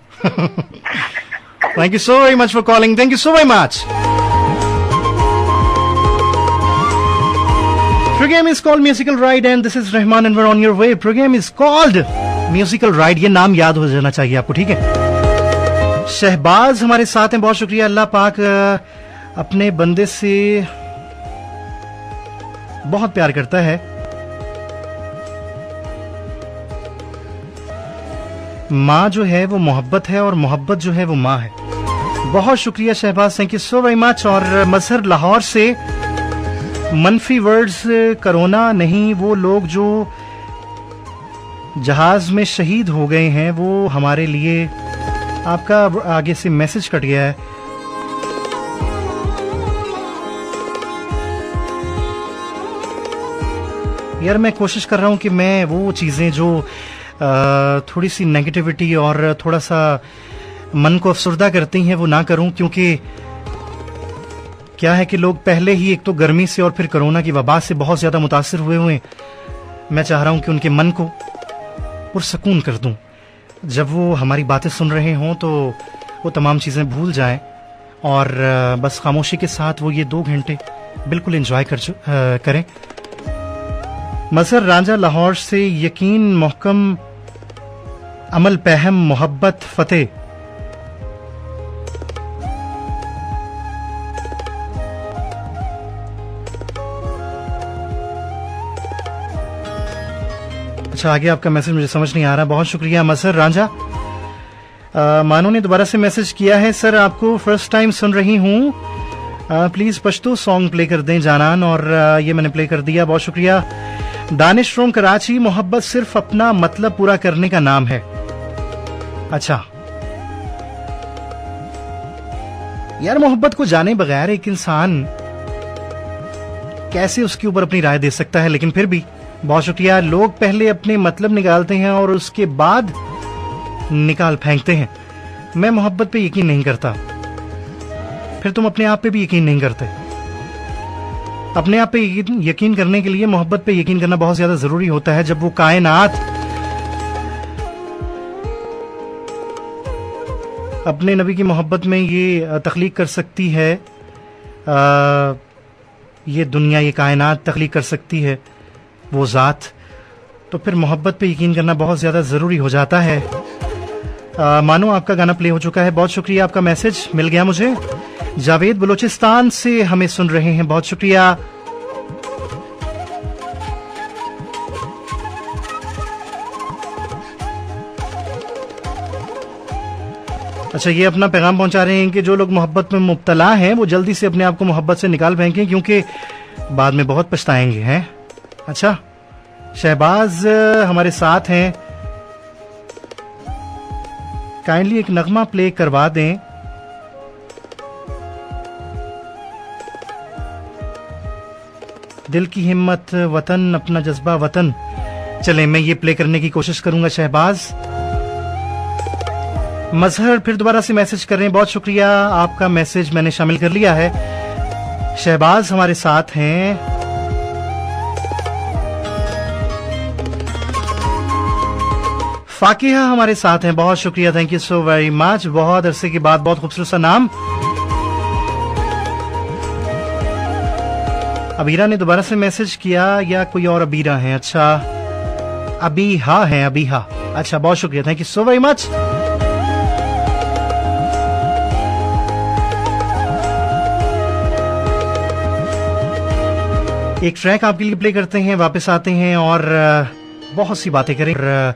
Thank you so very much for calling. Thank you so very much. Program is called Musical Ride and this is Rahman and we're on your way. Program is called Musical Ride. ये नाम याद हो जाना चाहिए आपको, ठीक है? शहबाज हमारे साथ हैं, बहुत शुक्रिया। अल्लाह पाक अपने बंदे से बहुत प्यार करता है। माँ जो है वो मोहब्बत है और मोहब्बत जो है वो माँ है। बहुत शुक्रिया Shahbaz, thank you so very much. और मजहर लाहौर से मनफी वर्ड्स, कोरोना नहीं, वो लोग जो जहाज में शहीद हो गए हैं वो हमारे लिए। आपका आगे से मैसेज कट गया है। यार मैं कोशिश कर रहा हूं कि मैं वो चीजें जो थोड़ी सी नेगेटिविटी और थोड़ा सा मन को अफसरदा करती हैं वो ना करूं, क्योंकि क्या है कि लोग पहले ही एक तो गर्मी से और फिर कोरोना की वबा से बहुत ज्यादा मुतासिर हुए। मैं चाह रहा हूं कि उनके मन को पुरसकून कर दूं। जब वो हमारी बातें सुन रहे हों तो वो तमाम चीजें भूल जाएं और बस खामोशी के साथ वो ये 2 घंटे बिल्कुल एंजॉय करें। मजहर रांझा लाहौर से यकीन मोहकम अमल पहम मोहब्बत फतेह। अच्छा, आगे आपका मैसेज मुझे समझ नहीं आ रहा। बहुत शुक्रिया मजहर रांझा। मानो ने दोबारा से मैसेज किया है, सर आपको फर्स्ट टाइम सुन रही हूँ, प्लीज पश्तो सॉन्ग प्ले कर दें जानान। और ये मैंने प्ले कर दिया, बहुत शुक्रिया। दानिश फ्रॉम कराची, मोहब्बत सिर्फ अपना मतलब पूरा करने का नाम है। अच्छा यार, मोहब्बत को जाने बगैर एक इंसान कैसे उसके ऊपर अपनी राय दे सकता है? लेकिन फिर भी बहुत शुक्रिया। लोग पहले अपने मतलब निकालते हैं और उसके बाद निकाल फेंकते हैं। मैं मोहब्बत पे यकीन नहीं करता। फिर तुम अपने आप पे भी यकीन नहीं करते। अपने आप पे यकीन करने के लिए मोहब्बत पे यकीन करना बहुत ज्यादा जरूरी होता है। जब वो कायनात अपने नबी की मोहब्बत में ये तख्लीक कर सकती है, ये दुनिया, ये कायनात तख्लीक कर सकती है वो जात, तो फिर मोहब्बत पे यकीन करना बहुत ज्यादा जरूरी हो जाता है। मानो आपका गाना प्ले हो चुका है, बहुत शुक्रिया। आपका मैसेज मिल गया मुझे। जावेद बलूचिस्तान से हमें सुन रहे हैं, बहुत शुक्रिया। अच्छा, ये अपना पैगाम पहुंचा रहे हैं कि जो लोग मोहब्बत में मुब्तला हैं वो जल्दी से अपने आप को मोहब्बत से निकाल फेंकें, क्योंकि बाद में बहुत पछताएंगे हैं। अच्छा, शहबाज हमारे साथ हैं, काइंडली एक नगमा प्ले करवा दें। दिल की हिम्मत वतन, अपना जज्बा वतन। चले, मैं ये प्ले करने की कोशिश करूंगा शहबाज। मजहर फिर दोबारा से मैसेज कर रहे हैं, बहुत शुक्रिया। आपका मैसेज मैंने शामिल कर लिया है। शहबाज हमारे साथ हैं। फाकिहा हमारे साथ हैं, बहुत शुक्रिया, thank you so very much. बहुत अरसे के बाद बहुत खूबसूरत सा नाम। अबीरा ने दोबारा से मैसेज किया, या कोई और अबीरा है? अच्छा, अबीहा है, अबीहा। अच्छा, बहुत शुक्रिया, thank you so very much. एक ट्रैक आपके लिए प्ले करते हैं, वापस आते हैं और बहुत सी बातें करें और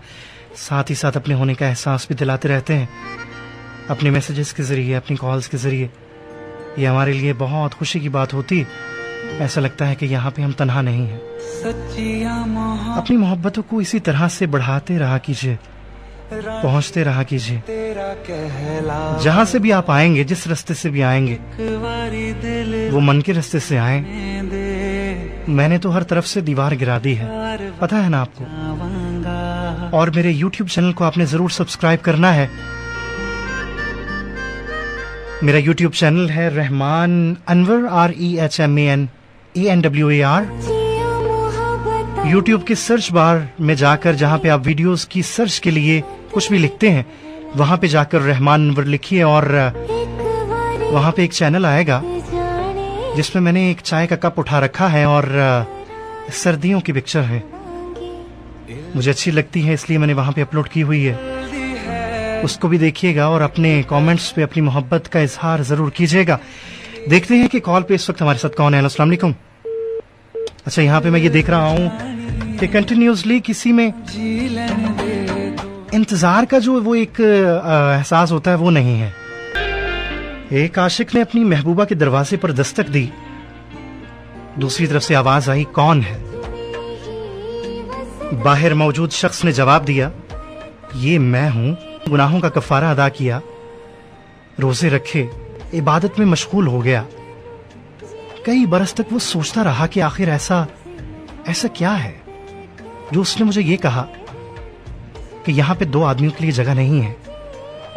साथ ही साथ अपने होने का एहसास भी दिलाते रहते हैं अपने मैसेजेस के जरिए, अपनी कॉल्स के जरिए। ये हमारे लिए बहुत खुशी की बात होती। ऐसा लगता है कि यहाँ पे हम तन्हा नहीं हैं। अपनी मोहब्बतों को इसी तरह से बढ़ाते रहा कीजिए, पहुंचते रहा कीजिए। जहां से भी आप आएंगे, जिस रास्ते से भी आएंगे, वो मन के रास्ते से आए। मैंने तो हर तरफ से दीवार गिरा दी है, पता है ना आपको। और मेरे YouTube चैनल को आपने जरूर सब्सक्राइब करना है। मेरा YouTube चैनल है Rahman Anwar, REHMAN ANWAR। YouTube के सर्च बार में जाकर, जहां पे आप वीडियोस की सर्च के लिए कुछ भी लिखते हैं, वहां पे जाकर रहमान अनवर लिखिए और वहां पे एक चैनल आएगा जिसमें मैंने एक चाय का कप उठा रखा है और सर्दियों की पिक्चर है, मुझे अच्छी लगती है इसलिए मैंने वहां पे अपलोड की हुई है। उसको भी देखिएगा और अपने कमेंट्स पे अपनी मोहब्बत का इजहार जरूर कीजिएगा। देखते हैं कि कॉल पे इस वक्त हमारे साथ कौन है। अस्सलाम वालेकुम। अच्छा, यहाँ पे मैं ये देख रहा हूँ कि कंटिन्यूसली किसी में इंतजार का जो वो एक एहसास होता है वो नहीं है। एक आशिक ने अपनी महबूबा के दरवाजे पर दस्तक दी, दूसरी तरफ से आवाज आई, कौन है? बाहर मौजूद शख्स ने जवाब दिया, ये मैं हूं। गुनाहों का कफारा अदा किया, रोजे रखे, इबादत में मशगूल हो गया। कई बरस तक वो सोचता रहा कि आखिर ऐसा क्या है जो उसने मुझे ये कहा कि यहां पे 2 आदमियों के लिए जगह नहीं है,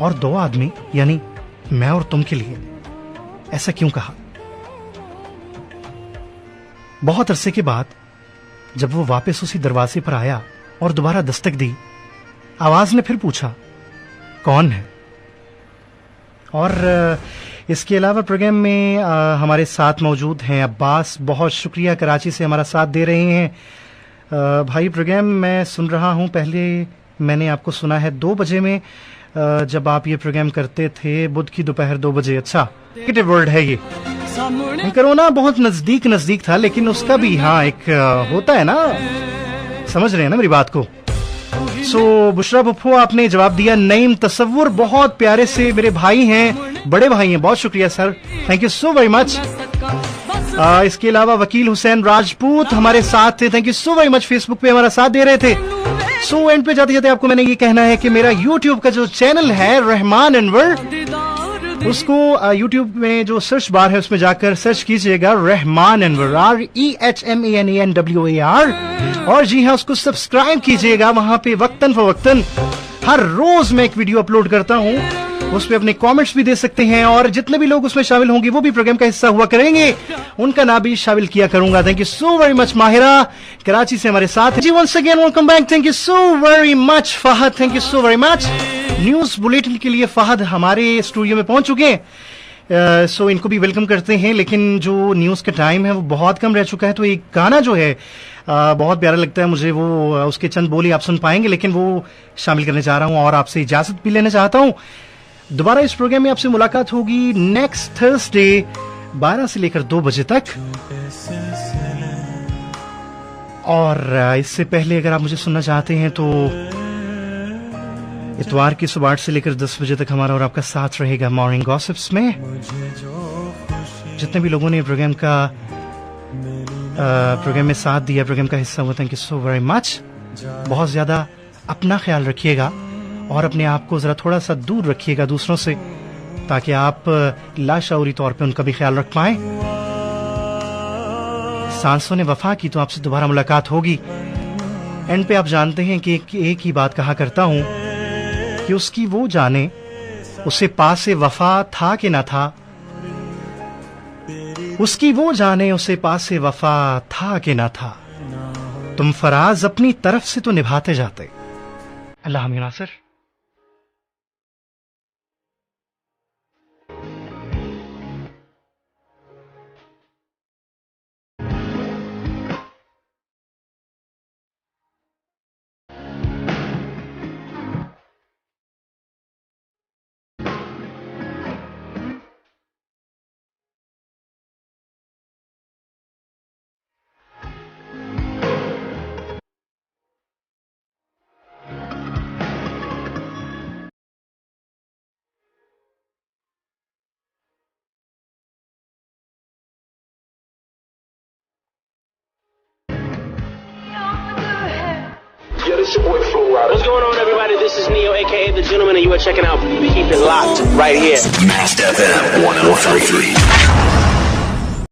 और 2 आदमी यानी मैं और तुम के लिए। ऐसा क्यों कहा? बहुत अरसे के बाद जब वो वापस उसी दरवाजे पर आया और दोबारा दस्तक दी, आवाज ने फिर पूछा, कौन है? और इसके अलावा प्रोग्राम में हमारे साथ मौजूद हैं अब्बास, बहुत शुक्रिया, कराची से हमारा साथ दे रहे हैं। भाई प्रोग्राम मैं सुन रहा हूं, पहले मैंने आपको सुना है 2 बजे में, जब आप ये प्रोग्राम करते थे बुध की दोपहर 2 बजे। अच्छा, नेगेटिव वर्ड है ये। कोरोना बहुत नजदीक था, लेकिन उसका भी हाँ एक होता है ना, समझ रहे हैं ना मेरी बात को। सो बुशरा पप्पू आपने जवाब दिया, नईम तसव्वुर, बहुत प्यारे से मेरे भाई हैं, बड़े भाई हैं, बहुत शुक्रिया sir, thank you so very much. इसके अलावा वकील हुसैन राजपूत हमारे साथ थे, thank you so very much, Facebook पे हमारा साथ दे रहे थे। सो एंड पे जाते जाते आपको मैंने ये कहना है कि मेरा यूट्यूब का जो चैनल है रहमान अनवर, उसको यूट्यूब में जो सर्च बार है उसमें जाकर सर्च कीजिएगा रहमान अनवर, REHMANANWAR, और जी हाँ उसको सब्सक्राइब कीजिएगा। वहां पे वक्तन फवक्तन हर रोज मैं एक वीडियो अपलोड करता हूँ, उस पे अपने कमेंट्स भी दे सकते हैं, और जितने भी लोग उसमें शामिल होंगे वो भी प्रोग्राम का हिस्सा हुआ करेंगे, उनका नाम भी शामिल किया करूंगा। Thank you so very much. Mahira Karachi से हमारे साथ जी, once again welcome back, thank you so very much. Fahad, thank you so very much. News bulletin के लिए फहद हमारे स्टूडियो में पहुंच चुके हैं, सो इनको भी वेलकम करते हैं। लेकिन जो न्यूज का टाइम है वो बहुत कम रह चुका है, तो एक गाना जो है बहुत प्यारा लगता है मुझे, वो उसके चंद बोली आप सुन पाएंगे, लेकिन वो शामिल करने जा रहा हूं और आपसे इजाजत भी लेना चाहता हूं। दोबारा इस प्रोग्राम में आपसे मुलाकात होगी नेक्स्ट थर्सडे 12 से लेकर 2 बजे तक, और इससे पहले अगर आप मुझे सुनना चाहते हैं तो इतवार की सुबह 8 से लेकर 10 बजे तक हमारा और आपका साथ रहेगा मॉर्निंग गॉसिप्स में। जितने भी लोगों ने प्रोग्राम में साथ दिया, प्रोग्राम का हिस्सा हुआ, thank you so very much. बहुत ज्यादा अपना ख्याल रखिएगा और अपने आप को जरा थोड़ा सा दूर रखिएगा दूसरों से, ताकि आप लाशऊरी तौर पे उनका भी ख्याल रख पाए। सांसों ने वफा की तो आपसे दोबारा मुलाकात होगी। एंड पे आप जानते हैं कि एक ही बात कहा करता हूं कि उसकी वो जाने उसे पासे वफा था कि ना था, उसकी वो जाने उसे पासे वफा था कि ना था, तुम फराज अपनी तरफ से तो निभाते जाते। अल्लाह हमें Nasir. It's your boy Flo Rida. What's going on, everybody? This is Neo, aka The Gentleman, and you are checking out Keep It Locked right here. Mast FM 103.3.